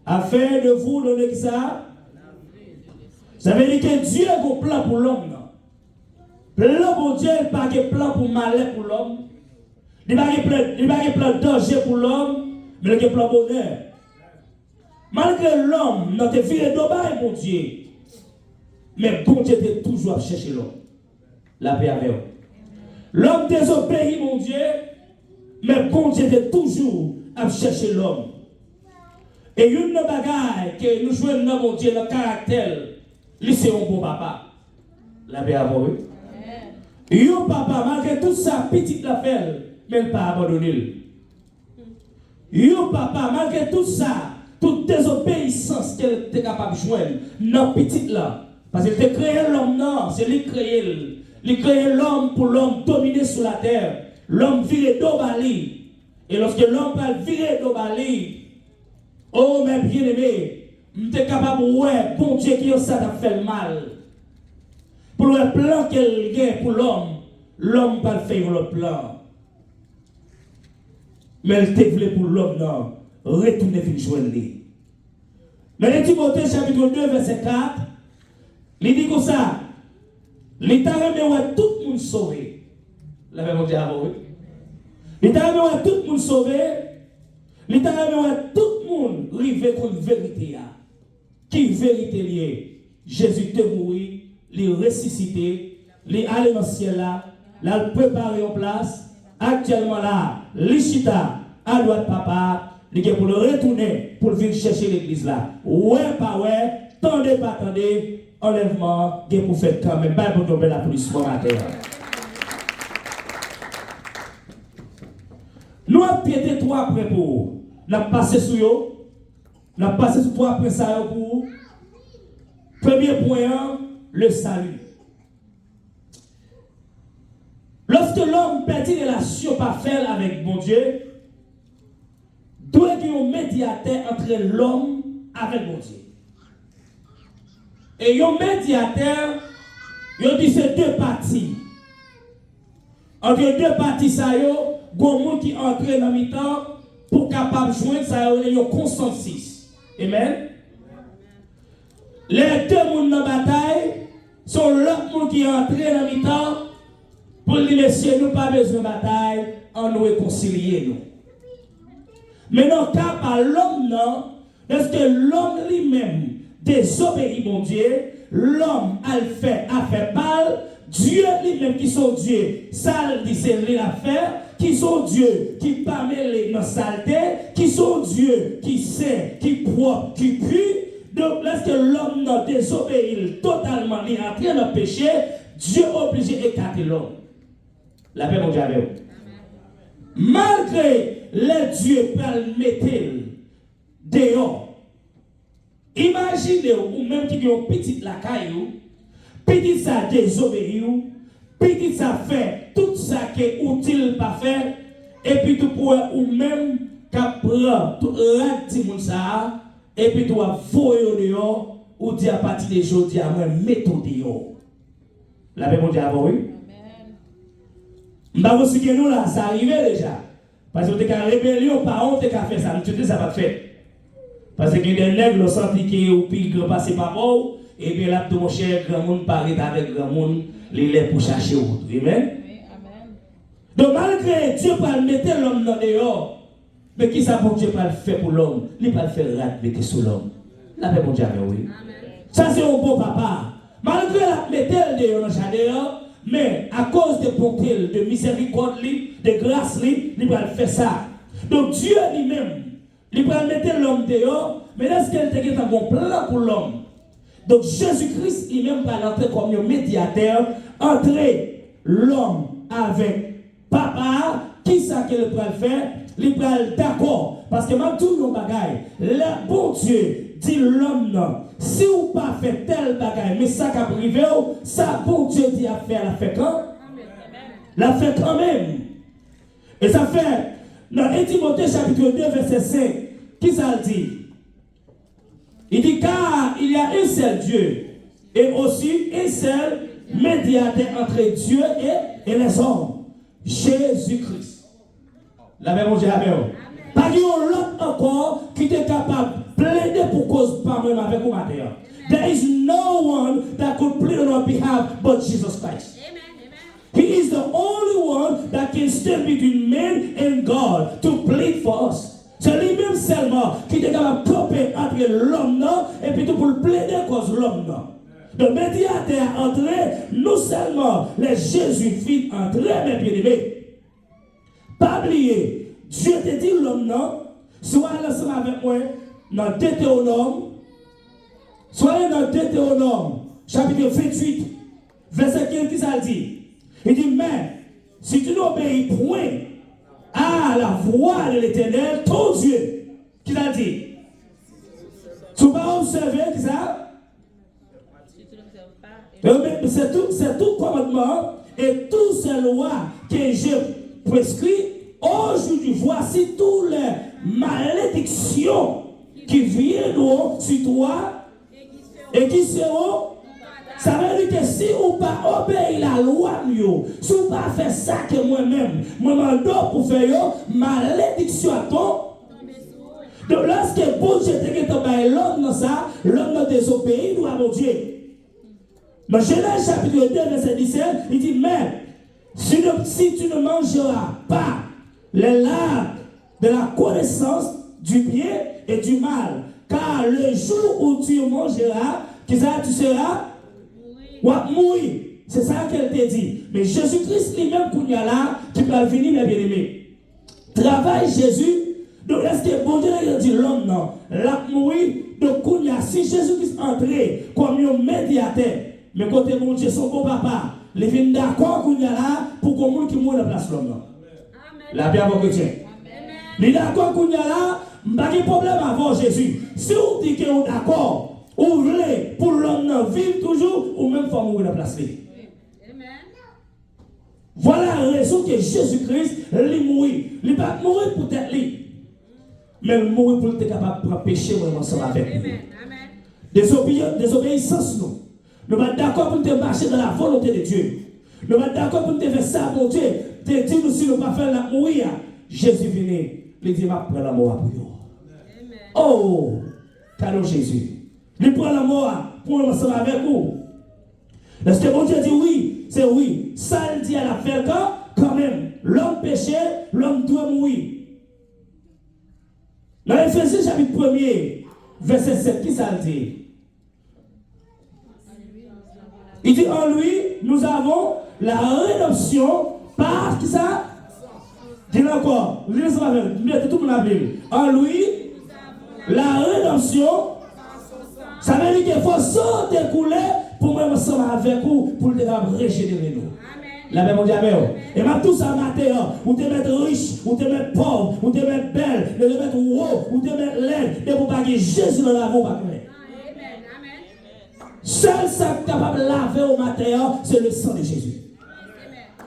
Afin de vous donner ça. Ça veut dire que Dieu a un plan pour l'homme. Plan pour Dieu, il n'y a pas de plan pour malheur pour l'homme. Il n'y a pas de plan de danger pour l'homme, mais il y a un plan bonheur. Malgré l'homme, notre vie est dommage, mon Dieu. Mais bon Dieu était toujours à chercher l'homme. La paix avec eux. L'homme désobéit, mon Dieu. Mais bon Dieu était toujours à chercher l'homme. Et une bagaille que nous jouons dans mon Dieu, le caractère, lui c'est un bon papa. La paix avec eux. Et un papa, malgré tout ça, petite la fait, mais il n'a pas abandonné. Et un papa, malgré tout ça, toute désobéissance qu'elle était capable de joindre dans petite là. Parce qu'il a créé l'homme, non, c'est lui qui créé. Il a créé l'homme pour l'homme dominer sur la terre. L'homme viré d'Obali. Et lorsque l'homme va virer d'Obali, oh, mes bien-aimés, je suis capable de voir, bon Dieu, qui ça t'a fait le mal. Pour le plan qu'elle gagne pour l'homme, l'homme va faire le plan. Mais elle te voulait pour l'homme, non. Retournez fin joindre lui. Mais le Timothée chapitre 2 verset 4, il dit comme ça, l'État remet tout le monde sauvé. La même chose avant. L'État remet tout le monde sauvé. L'État remet tout le monde rivé contre la vérité. Qui vérité liée? Jésus te mourir, il ressuscité, il allé dans le ciel là, il préparé en place. Actuellement là, l'Ichita à droite papa. il est pour le retourner, pour venir chercher l'église là. Ouais, pas ouais, tendez, pas tendez, enlèvement, il est pour faire quand même. Pas pour tomber la police pour matin. Nous avons piété 3 après pour. Nous avons passé sur eux. Nous avons passé sur 3 après ça pour. Premier point, le salut. Lorsque l'homme perd une relation parfaite avec bon Dieu, doit y avoir un médiateur entre l'homme avec bon Dieu. Et un médiateur, il dit c'est 2 parties. Entre 2 parties, ça y est, il y a un monde qui entre dans le temps pour capable de joindre ça y est, un consensus. Amen. Les 2 mondes dans la bataille sont l'autre monde qui est entré dans le temps pour dire, messieurs, nous pas besoin de bataille, on nous réconcilier nous. Mais dans le cas par l'homme, non, parce que l'homme lui-même désobéit mon Dieu, l'homme a fait mal, Dieu lui-même qui sont Dieu, ça dit c'est l'affaire, qui sont Dieu, qui pas mêlé dans saleté, qui sont Dieu, qui sait, qui propre, qui pue. Donc lorsque l'homme n'a désobéi totalement, il est entré dans le péché, Dieu est obligé d'écarter l'homme. La paix mon Dieu avec vous. Malgré les dieux permettent dehors. Imaginez ou même qui ont petite la caillou, petit ça désobéi, petit ça fait tout ça qui est utile pas faire, et puis tout pour ou même qu'après tout rate moun ça, et puis tout a voyer dehors, ou dit à partir des jours, dit à moi mettons dehors. La paix mon Dieu avec vous. M'ba aussi que nous là, ça arrivait déjà. Parce que t'es qu'à rébellion, par honte, t'es qu'à faire ça. Mais tu dis ça pas fait. Parce que des nègres ont senti que ou puis grand passé par mort, et bien là, tout mon cher grand monde parle avec grand monde, les lèvres pour chercher autre. Amen. Donc malgré Dieu pas mettre l'homme dans dehors, mais qui ça pour Dieu pas le faire pour l'homme, il pas le faire mettre sous l'homme. La paix pour Dieu oui. Ça c'est un bon papa. Malgré la mettre dehors dans jardin, mais à cause de bonté, de miséricorde, de grâce, il va faire ça. Donc Dieu lui-même, il va mettre l'homme dehors, mais est-ce qu'il a un bon plan pour l'homme? Donc Jésus-Christ lui-même va entrer comme un médiateur, entrer l'homme avec papa, qui ça qu'il va faire? Il va d'accord. Parce que même tout le bagaille, le bon Dieu dit l'homme non. Si vous pas fait tel bagaille, mais ça qui a privé, ça bon Dieu dit à faire, la fait quand? La fait quand même. Et ça fait, dans 1 Timothée chapitre 2, verset 5, qui ça dit? Il dit car il y a un seul Dieu et aussi un seul médiateur entre Dieu et les hommes, Jésus-Christ. La même Dieu avec vous. Pas qu'il y a l'autre encore qui est capable de plaider pour cause par même avec vous matin. There is no one that could plead on our behalf but Jesus Christ. He is the only one that can stand between man and God to plead for us. C'est lui-même seulement qui est capable de couper entre l'homme et puis pour le plaider cause l'homme. Le médiateur a entré, non seulement les Jésus-Christ entré, mais bien aimé. Pas oublier, Dieu te dit l'homme non, soit ensemble avec moi dans Deutéronome, soit dans Deutéronome, chapitre 28, verset 15, qui ça dit? Il dit, mais si tu n'obéis point à la voix de l'Éternel, ton Dieu, qui t'a dit? Tu vas observer, qui ça? C'est tout commandement et toutes ces lois que j'ai prescrites. Aujourd'hui, voici toutes les malédictions qui viendront sur toi et qui seront. Ça veut dire que si vous ne pas obéir la loi, si vous ne pas faire ça que moi-même, moi-même pour faire malédiction à toi. Donc lorsque bon Dieu te dit l'homme dans ça, l'homme n'a désobéi, nous à mon Dieu. Dans Genèse chapitre 2, verset 17, il dit, mais si tu ne mangeras pas les larves de la connaissance du bien et du mal, car le jour où tu mangeras, tu seras mourir. C'est ça qu'elle te dit. Mais Jésus-Christ lui-même, qu'on y a là, qui va venir, mes bien-aimés. Travaille Jésus Donc, est-ce que bon Dieu a dit l'homme, non? L'a mourir. Donc, si Jésus-Christ entrait comme un médiateur, mais côté bon Dieu, son bon papa, les vient d'accord qu'on y a là pour qu'on monde qui mourit à la place de l'homme. La bien pour chrétien. Les d'accord qu'on y a là, pas de problème avant Jésus. Si vous dites que vous êtes d'accord, vous voulez pour l'homme vivre toujours, ou même faut mourir à la place de lui. Voilà la raison que Jésus-Christ lui mourit. Il ne va pas mourir pour être lui. Mais il mourit pour être capable de prendre péché ensemble avec nous. Désobéissance, nous. Nous sommes d'accord pour nous marcher dans la volonté de Dieu. Nous sommes d'accord pour nous faire ça, mon Dieu. Te dire nous si nous ne pas faire la mourir. Jésus vient, il dit, ma prend la mort pour nous. Oh, cadeau Jésus. Il prend la mort pour nous ensemble avec vous. Est-ce que mon Dieu dit oui? C'est oui. Ça, il dit à la fin quand même, l'homme péché, l'homme doit mourir. Dans Éphésiens chapitre 1er, verset 7, qui ça dit? Il dit en lui, nous avons la rédemption par qui ça? Dis-le encore, lisez ça, mettez tout le monde à Bible. En lui, la rédemption, ça veut dire qu'il faut sauter couler pour moi ensemble avec vous, pour le régénérer nous. La même Dieu. Et ma tout ça matin, ou te mettre riche, ou te mettre pauvre, ou te mettre belle, ou te mettre haut, ou te mettre laide, et pour pas que Jésus dans la voie. Seul ça capable de laver au matin, c'est le sang de Jésus.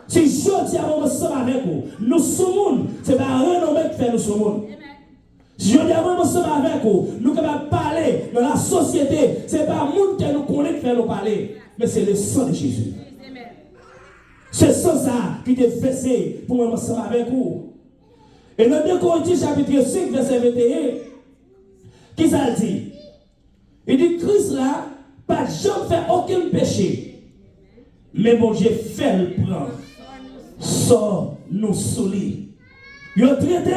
Si je dis à vous ensemble avec vous, nous sommes, c'est pas un renommé qui fait nous sommes. Si je dis à vous ensemble avec vous, nous sommes capables de parler dans la société, c'est pas le monde qui nous connaît qui fait nous parler, mais c'est le sang de Jésus. C'est ça qui t'est versé pour moi ensemble avec vous. Et dans 2 Corinthiens chapitre 5, verset 21, qui ça dit? Il dit Christ là, pas jamais fait aucun péché. Mais bon Dieu fait le prendre. Sort nous solides. Il a traité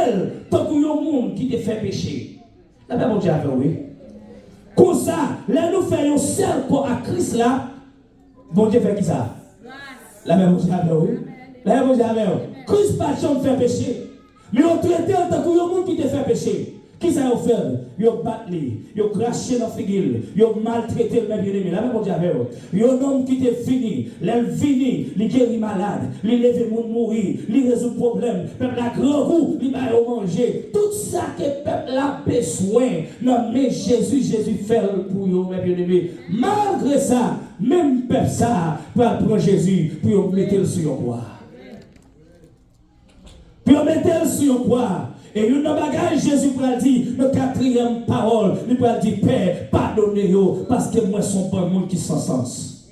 tant qu'il y a un monde qui te fait péché. La paix, bon Dieu, oui. Comme ça, là nous faisons seul corps à Christ là, bon Dieu fait qui ça? La même chose avec oui. La même chose avec oui. Christ pas jamais fait péché. Mais on traite en tant que monde qui te fait péché. Qui ça a fait? Ils ont battu, ils ont craché dans la figure, ils ont maltraité le même bien-aimé. La même chose avec eux. Ils ont un homme qui te fini, l'homme fini, il guérit malade, il lève le monde mourir, il résout le problème. Le peuple a grand goût, il va manger. Tout ça que le peuple a besoin. Non, mais Jésus fait pour eux, mes bien-aimés. Malgré ça, même peuple ça, pour prendre Jésus, pour mettre sur le croix. Pour mettre sur le croix. Et une bagage, Jésus peut dire, le 4e parole, il peut dire, Père, pardonnez-vous, parce que moi, sont pas le monde qui sans sens.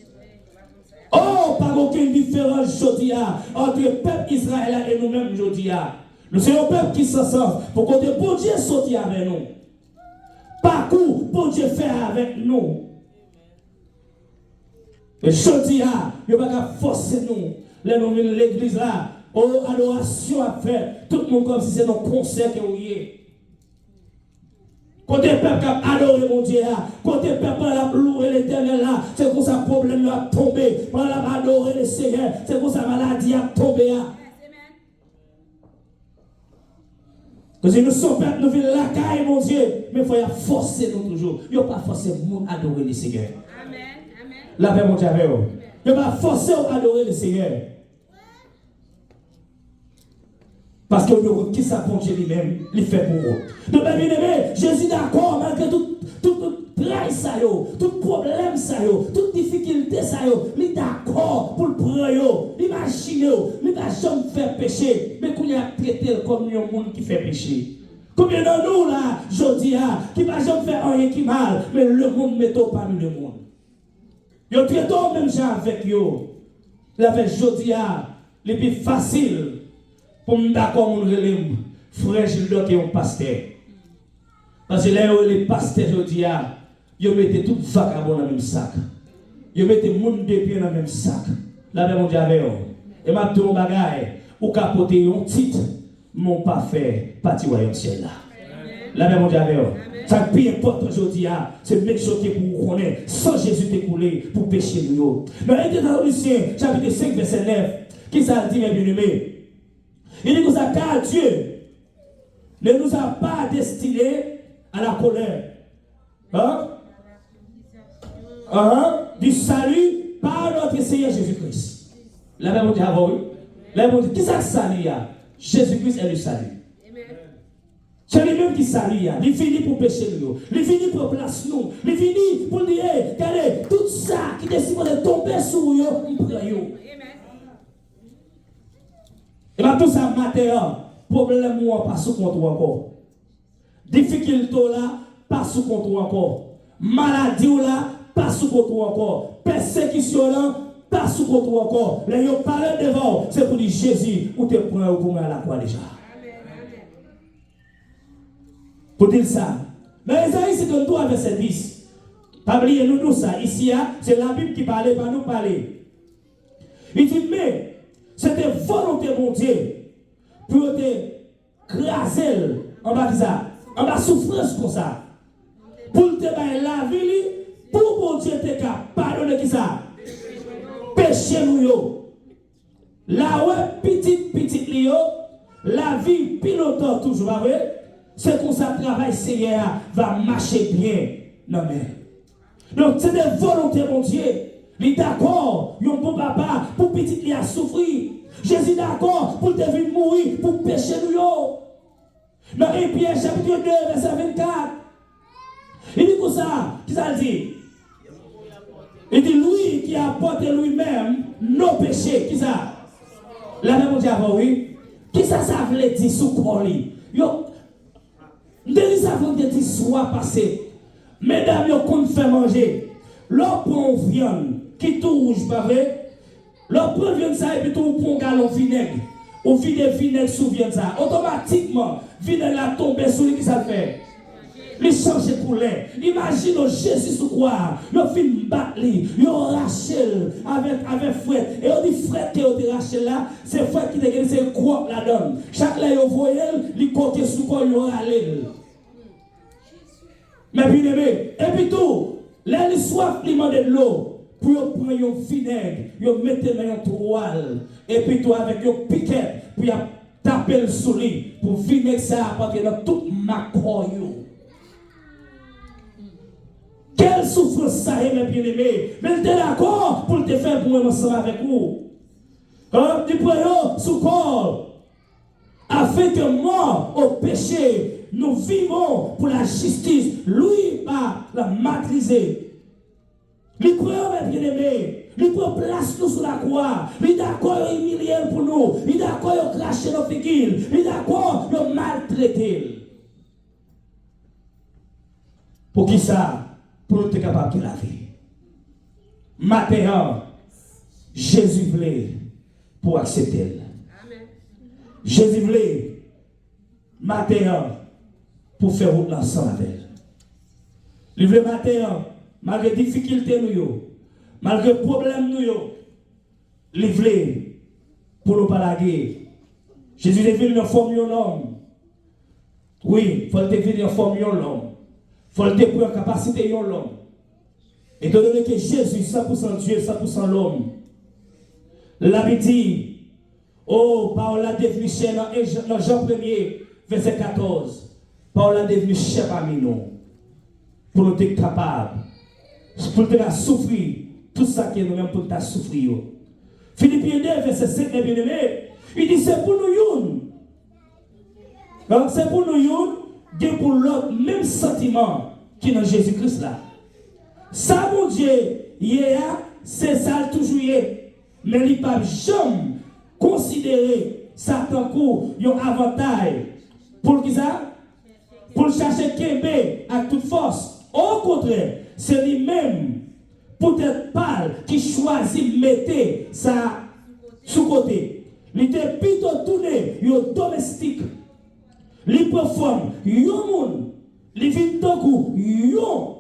Oh, pas aucune différence, aujourd'hui, entre le peuple Israël et nous-mêmes, aujourd'hui. Nous sommes un peuple qui sans sens, pour que bon Dieu sorte avec nous. Parcours, bon Dieu fait avec nous. Et aujourd'hui, il ne va pas forcer nous. Là, nous venons de l'église là. Oh, adoration à faire. Tout le monde comme si c'est nos concerts que vous y êtes. Quand le peuple a adoré mon Dieu, quand le peuple a loué l'éternel là, c'est pour ça que le problème a tombé. Quand il a adoré le Seigneur, c'est pour ça que la maladie a tombé. Parce que nous sommes peuple, nous vivons la caille, mon Dieu. Mais il faut forcer nous toujours. Il ne faut pas forcer nous à adorer le Seigneur. Amen. La paix, mon Dieu, avec vous. Il ne faut pas forcer à adorer le Seigneur. Parce que nous, qui ça pour Dieu lui-même, il fait pour vous. Donc, bien aimé, Jésus d'accord, malgré tout travail, tout problème, toute difficulté, il est d'accord pour le prendre, imaginer, il ne va jamais faire péché, mais qu'on a traité comme un monde qui fait péché. Combien de nous là, je dis, qui ne va jamais faire rien qui mal, mais le monde met au parmi le monde. Ils ont traité même gens avec eux. La fait, je dis, le plus facile. Pour me d'accord, mon frère Gilles qui est un pasteur. Parce que là, les pasteurs, je dis, ils mettent tout vagabond dans le même sac. Ils mettent tout le monde de pied dans le même sac. Là, mon Dieu, et ma tout bagaille, ou capoter un titre, mon pas fait partie royaume ciel là. Là, mon Dieu, ça qui importe aujourd'hui, c'est mettre chose pour vous connaître, sans Jésus t'écouler pour pécher nous. Mais dans Lucien, chapitre 5, verset 9, qui ça dit, mes bien-aimés? Il dit que ça, car Dieu ne nous a pas destinés à la colère. Hein? Du salut par notre Seigneur Jésus-Christ. La Bible dit, oui. La Bible dit, qui ça salue? Jésus-Christ est le salut. C'est lui-même qui salue. Il finit pour pécher nous. Il finit pour placer nous. Il finit pour dire, regardez, tout ça qui décide de tomber sur nous, on prend. Et bien tout ça, matin, problème ou pas sous contrôle encore. Difficulté là, pas sous contrôle encore. Maladie là, pas sous contrôle encore. Persécution là, pas sous contrôle encore. Les gens parlent devant, c'est pour dire Jésus, où te prend ou pour à la croix déjà. Pour dire ça. Dans Isaïe 53, verset 10. Pas oublier nous ça. Ici, c'est la Bible qui parlait, pas nous parler. Il dit, mais c'était volonté mon Dieu pour te craser en bas de ça, en bas souffrance comme ça. Pour te bailler la vie, pour mon Dieu te pardonner qui ça. Péché nous yo. La ouais, petite lio, la vie pilote toujours, pas vrai? C'est comme ça le travail Seigneur va marcher bien. Non mais. Donc c'est des volontés mon Dieu. Il est d'accord, yon bon papa, pour petit li a souffrir. Jésus d'accord pour te venir mourir, pour pécher nous yo. Dans 1 Pierre chapitre 2, verset 24. Il dit comme ça, qui ça dit? Il dit lui qui a porté lui-même nos péchés. Qui ça? La même dit avant, oui. Qui ça veut dire sous corps li? Yo, nous savons que tu sois passé. Mesdames, yo qu'on fait manger. L'on prend viande qui touche, pas vrai? L'on prend viande ça et puis tout prend galon vinaigre. Ou vide vinaigre sous viande ça. Automatiquement, vinaigre la tombe sur lui qui ça fait. Les changer pour l'air. Imagine Jésus sous quoi? Le film battre, il raché avec fret. Et on dit fret qui a raché là, c'est fret qui te gagne, c'est quoi la donne. Chaque là, il voyait, il côté sous quoi il râlé. Mais bien aimé, et puis tout, là, il soif, il demande de l'eau. Pour prendre un vinaigre, il mettre dans une toile. Et puis tout avec un piquet, puis il taper le soleil pour vinaigre ça, parce que dans toute ma corps. Quelle souffrance ça est, mes bien-aimés. Mais il est d'accord pour te faire pour ensemble avec vous. Du premier sous corps. Afin que mort au péché, nous vivons pour la justice. Lui va la maîtriser. Il prend, mes bien-aimés. Il prend place nous sur la croix. Il est d'accord à humilier pour nous. Il est d'accord à cracher nos figues. Il est d'accord à maltraiter. Pour qui ça? Pour être capable de la vie. Maintenant, Jésus voulait pour accepter. Amen. Jésus voulait maintenant pour faire route ensemble avec elle. Il voulait maintenant, malgré les difficultés, malgré les problèmes, il voulait pour nous parler. Jésus est venu en forme de l'homme. Oui, il faut venir en forme de l'homme. Il faut le pour la capacité de l'homme. Étant donné que Jésus, 100% Dieu, 100% l'homme, l'avait dit, oh, par la devenu cher dans Jean 1er, verset 14, par la devenu cher parmi nous, pour nous être capables, pour nous souffrir, tout ça que nous-mêmes pour nous souffrir. Philippiens 2, verset 5, bien aimé, il dit, c'est pour nous, c'est pour nous, pour l'autre même sentiment qui est dans Jésus-Christ là. Ça, mon Dieu, c'est ça toujours. Mais il ne peut jamais considérer ça tant qu'un avantage. Pour qui ça? Pour chercher Kébé à toute force. Au contraire, c'est lui-même, peut-être pâle, qui choisit de mettre ça sous côté. Il était plutôt tourné, il est domestique. Li performe yon moun li vin toku yon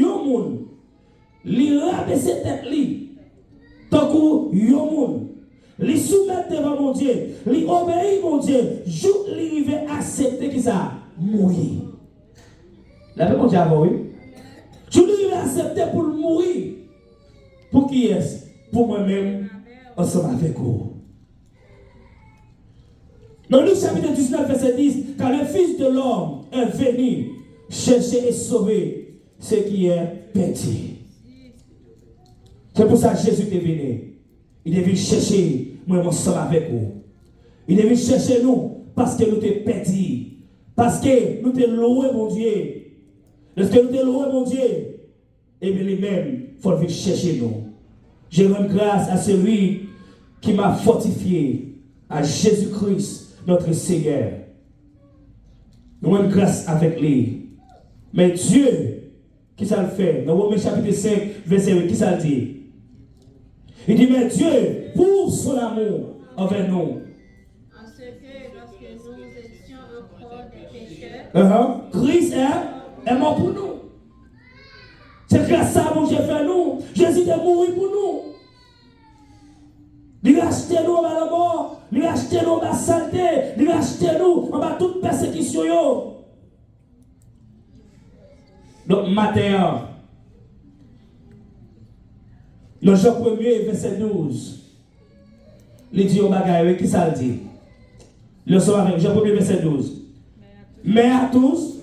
moun li rabaisse tête li toku yon moun li soumettre devant mon Dieu li obéir mon Dieu jour li rive accepter qui ça mourir la paix mon Dieu avant oui jour li rive accepter pour mourir pour qui est pour moi-même ensemble avec vous. Dans Luc chapitre 19, verset 10, car le Fils de l'homme est venu chercher et sauver ce qui est perdu. C'est pour ça que Jésus est venu. Il est venu chercher moi ensemble avec vous. Il est venu chercher nous parce que nous sommes perdus. Parce que nous sommes loués, mon Dieu. Parce que nous sommes loués, mon Dieu. Et bien lui-même, il faut venir chercher nous. Je rends grâce à celui qui m'a fortifié, à Jésus-Christ, notre Seigneur. Nous rendons grâce avec lui. Mais Dieu, qui ça le fait? Dans Romains chapitre 5, verset 8, qui ça le dit? Il dit, mais Dieu, pour son amour envers nous. En ce que, lorsque nous étions encore des pécheurs, Christ est mort pour nous. C'est grâce à ça que Dieu fait nous. Jésus est mort pour nous. Il a acheté nous en bas la mort. Il a acheté nous en bas la saleté. Il a acheté nous en bas toute persécution. Donc, matin, le Jean 1er, verset 12, il dit au bagaille, qui ça le dit? Le soir avec Jean 1er, verset 12. Mais à tous,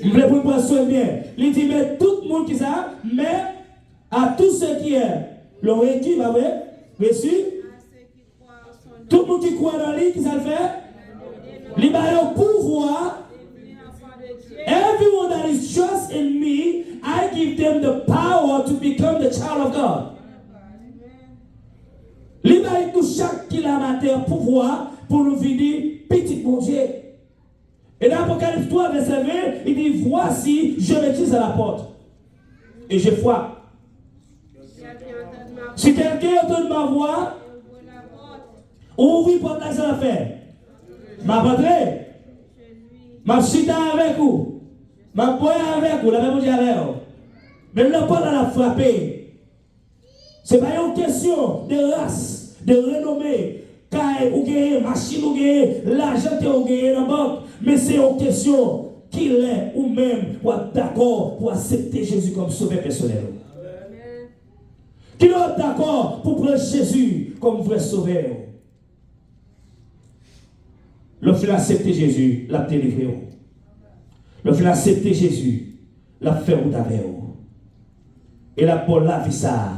je voulais vous prendre bien. Il dit, mais tout le monde qui ça, mais à tous ceux qui l'ont reçu, tout le monde qui croit dans lui, qui ça le fait? Il a le pouvoir. Everyone that is trust in me, I give them the power to become the child of God. Il a tout chaque qui a matin pouvoir pour nous venir petit mon Dieu. Et dans Apocalypse 3, verset 20, il dit, voici, je me dis à la porte. Et je frappe. Si quelqu'un entend ma voix, ouvre porte la ça faire. Ma rentrée. Ma chita avec vous. Ma boire avec vous. La même chose avec vous. Mais le porte la frapper. Ce n'est pas une question de race, de renommée. Car vous gagnez machine, vous gagnez l'argent que vous gagnez dans la banque. Mais c'est une question qu'il est ou même pour être d'accord pour accepter Jésus comme sauveur personnel. Qui est d'accord pour prendre Jésus comme vrai sauveur. Lorsqu'il a accepté Jésus, l'a délivré. Lorsqu'il a accepté Jésus, l'a fait route avec vous. Et la pour la vie ça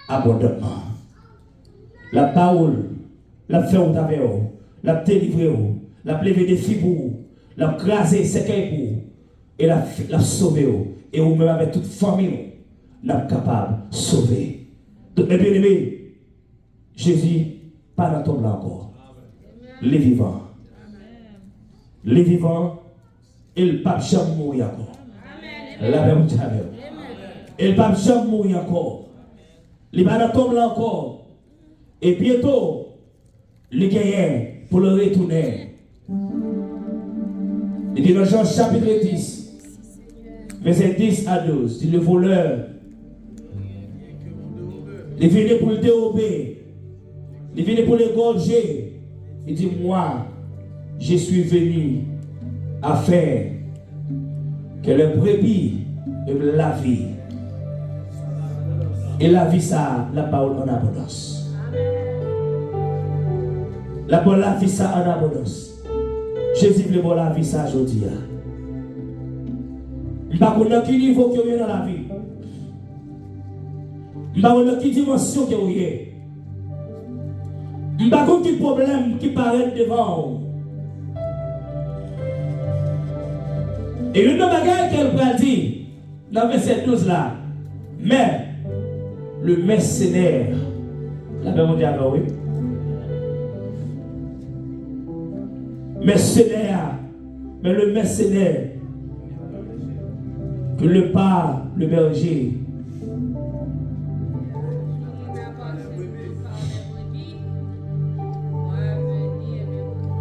abondamment. La parole, l'a fait route avec vous. L'a délivré. L'a levé des filles pour vous. L'a crasé ses cailles pour vous. Et l'a sauvé. Et vous-même avec toute famille, l'a capable de sauver. Donc, mes bien-aimés, Jésus, pas dans ton blanc encore. Les vivants. Les vivants, et le pape jamais mourir encore. La même chose. Et le pape jamais mourir encore. Il va dans tombe là encore. Et bientôt, il gagne pour le retourner. Il dit dans Jean chapitre 10, verset 10 à 12, il dit le voleur, il vient pour le dérober, il vient pour l'égorger. Il dit, moi, je suis venu afin que le brebis de la vie. Et la vie, ça, la parole en abondance. La parole, la vie, ça en abondance. Jésus veut voir la vie, ça aujourd'hui. Je ne sais pas dans quel niveau qu'il y a dans la vie. Je ne sais pas dans quelle dimension qu'il y a. Je ne sais pas quel problème qui paraît devant. Et une bagarre qu'elle va dire dans verset 12 là, mais le mercenaire, la même dit alors oui. Mercenaire, mais le mercenaire, que le pas, le berger,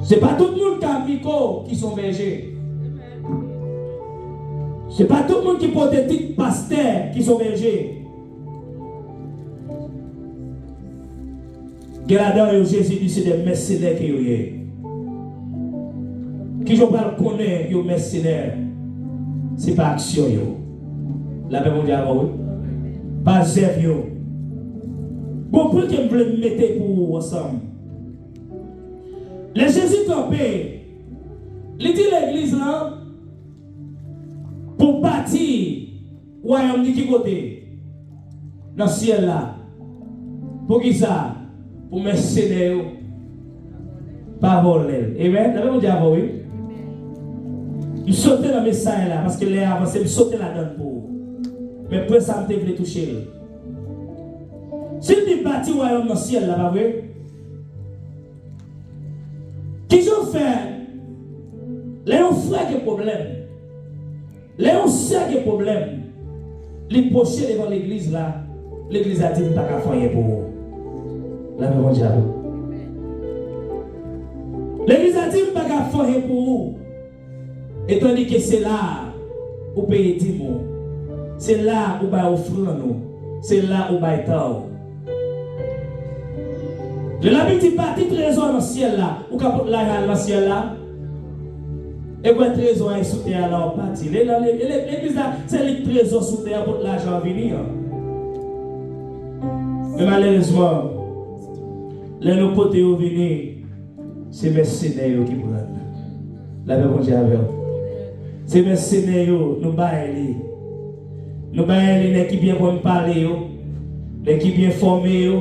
c'est pas tout le monde qui a Miko qui sont bergers. C'est pas tout le monde qui porte des titres pasteurs qui sont bergers. Regardez, Jésus dit c'est des mercenaires qui sont. Qui je parle connaître, les mercenaires, ce n'est pas action. La paix mondiale, oui. Pas zéro. Bon, pour que je voulais me mettre pour vous ensemble. Les Jésus campé, il dit l'église là, pour bâtir, royaume de qui côté? Dans le ciel là. Pour qui ça? Pour mercenaires, pas voler. Amen. La paix mondiale, oui. Je saute dans le message là, parce que les avancés, je saute là-dedans pour vous. Mais pour ça, je voulais toucher. Si tu bâtis le royaume dans le ciel, là, pas vrai? Qu'est-ce qu'on fait? Les frères qui ont problème. Les sœurs qui ont problème. Les pochés devant l'église, là, l'église a dit pas qu'à faire pour vous. La même diable. L'église a dit pas qu'à faire pour vous. Et tandis que c'est là où payer 10 mots. C'est là où va offrir nous. C'est là où va être. Je l'ai dit parti trésor dans le ciel là. Ou capot là dans le ciel là. Et quoi trésor est sous terre là on parti. L'église là, c'est le trésor sous terre pour l'argent venir. Mais malheureusement, les nos potes qui viennent, c'est mercenaires qui prennent. La même chose avec eux. C'est mercenaires nous baillons. Nous baillons les qui bien pour parler, les qui bien formés.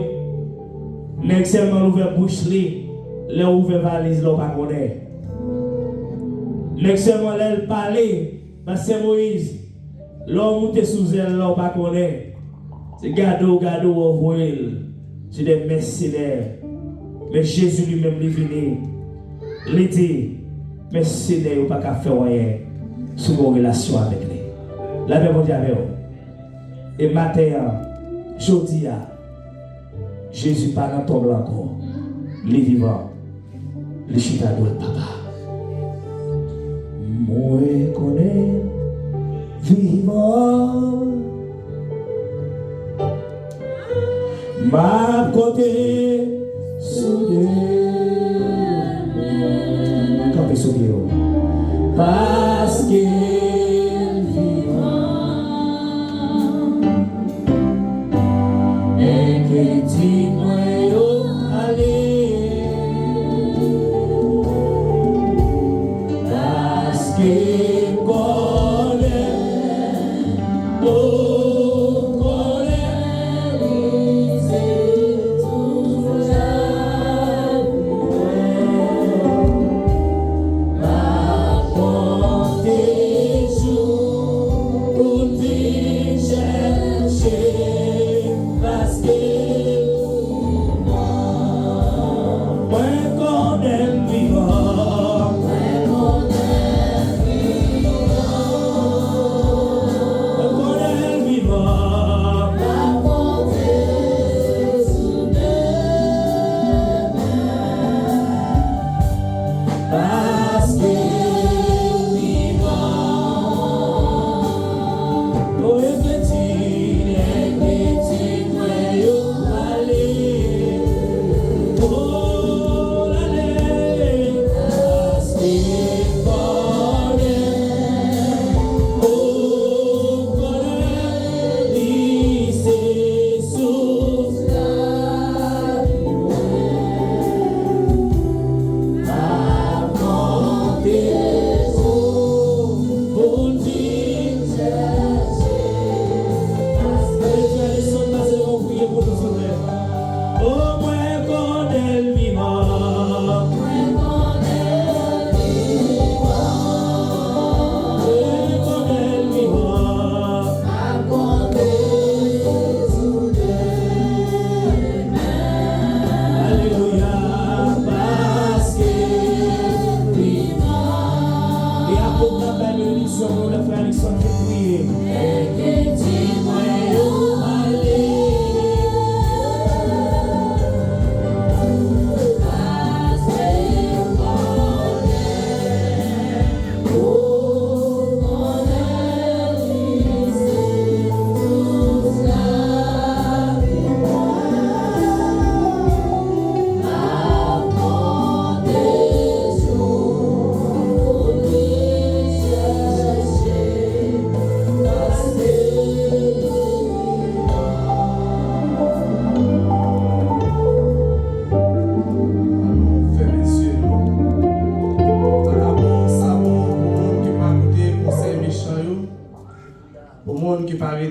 N'est seulement ouvert bouche li, les ouvert valise là pas connaît. N'est seulement elle parler, parce que Moïse, l'homme monte sous elle là pas connaît. C'est gado envoyé, c'est des mercenaires. Mais Jésus lui-même lui venu, il dit mercenaires pas qu'à faire rien sur vos relations avec lui. La paix mondiale avec vous. Et matin, jeudi Jésus pas dans tombe encore. Les vivants, les chita de papa. Moi connais vivant. Ma côté soudé. Campé soudé. Parce que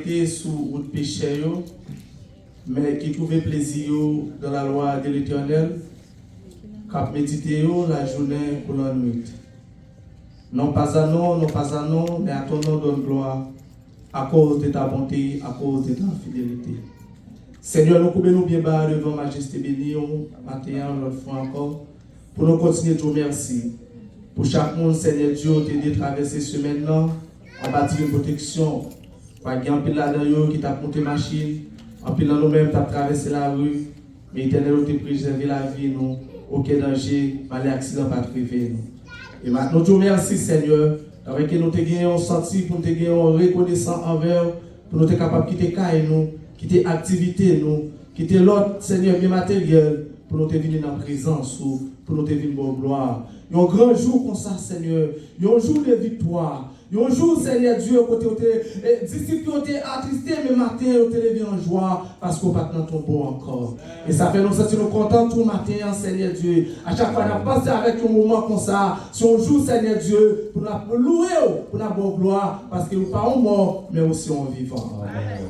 arrêté sous route péché, mais qui trouvait plaisir dans la loi de l'Éternel, qui médité la journée pour la nuit. Non pas à non, mais à ton nom donne gloire, à cause de ta bonté, à cause de ta fidélité. Seigneur, nous coupons bien bas devant Majesté bénie, matin, l'autre fois encore, pour nous continuer de dire merci. Pour chaque monde, Seigneur Dieu, t'aider à traverser ce semaine-là, en bâtir une protection. Pas qu'il y ait un peu là-dedans qui t'a monté machine, en peu là nous-mêmes, t'as traversé la rue, mais Éternel, t'es préservé la vie, nous, aucun danger, mal accident pas privé, nous. Et maintenant, nous te remercions, Seigneur, avec nous te gagnons senti, pour nous te gagnons reconnaissant envers, pour nous te capables de quitter caille nous, quitter activité nous, quitter l'autre, Seigneur, bien matériel, pour nous te venir dans la présence, pour nous te venir bonne gloire. Il y a un grand jour comme ça, Seigneur. Il y a un jour de victoire. Il y a un jour, Seigneur Dieu, côté où disciples ont été attristés, mais matin, ils ont été levés en joie parce qu'on pas dans ton bon encore. Et ça fait nous sentir nous contents tout matin, Seigneur Dieu. À chaque fois, nous passons avec un moment comme ça. Si on joue, Seigneur Dieu, pour nous louer, pour la bonne gloire, parce que nous ne sommes pas morts, mais aussi en vivant.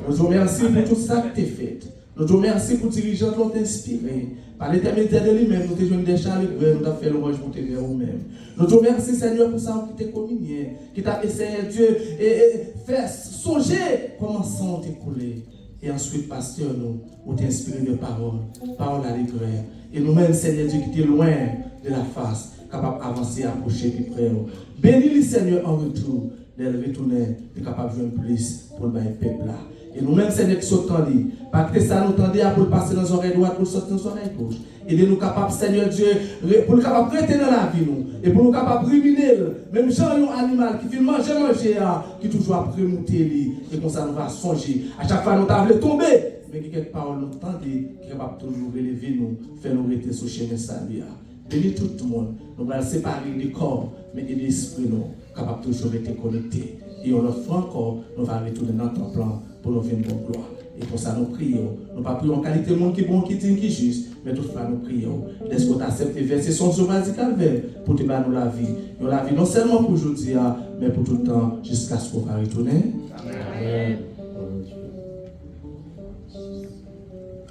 Nous te remercions pour tout ça que tu as fait. Nous te remercions pour les dirigeants qui ont inspiré. Par l'intermédiaire de lui-même, nous te jouons des chars, nous avons fait l'orage pour te vers nous-mêmes. Nous te remercions, Seigneur, pour ça qui t'a communié, qui t'a essayé, Dieu, et faire songer comment ça on t'écoulé. Et ensuite, pasteur, nous t'ai inspiré de paroles allégrées. Et nous-mêmes, Seigneur Dieu, qui t'es loin de la face, capable d'avancer, approcher, puis près. Bénis le Seigneur en retour, de retourner, de capable de jouer plus pour le peuple là. Et nous-mêmes, Seigneur, qui sommes tendus, pas que ça nous tendait pour passer dans nos oreilles droites, pour sortir dans nos oreilles gauches. Aidez-nous capables, Seigneur Dieu, pour nous capables de rester dans la vie, nous. Et pour nous capables de ruminer, même genre un animal qui fait manger, qui toujours après monter, et comme ça nous va songer. À chaque fois, nous t'avons tombé, mais qui quelque part nous tendait, qui est capable de toujours relever nous, faire nous rester sur le chemin salut. Bénis tout le monde. Nous allons séparer les corps, mais et l'esprit, nous, capables de toujours rester connectés. Et on offre encore, nous allons retourner dans ton plan pour nous faire une bonne gloire. Et pour ça, nous prions. Nous ne pas prions en qualité de monde qui est bon, qui est juste, mais toutefois, nous prions. Laisse qu'on t'accepte et verser son sur radical pour te donner la vie. Et la vie non seulement pour aujourd'hui, mais pour tout le temps, jusqu'à ce qu'on va retourner. Amen.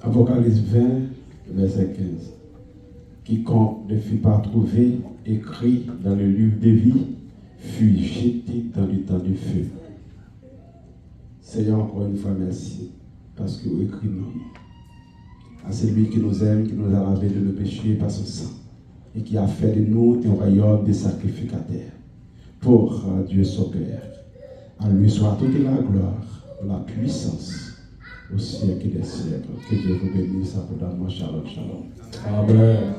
Apocalypse 20, verset 15. Quiconque ne fut pas trouvé écrit dans le livre de vie fut jeté dans le temps du feu. Seigneur, encore une fois, merci, parce que vous écrivez nous. À celui qui nous aime, qui nous a lavé de nos péchés par son sang, et qui a fait de nous un royaume de sacrificateurs, pour Dieu son Père. À lui soit toute la gloire, la puissance, au siècle des siècles. Que Dieu vous bénisse abondamment. Shalom, shalom. Amen.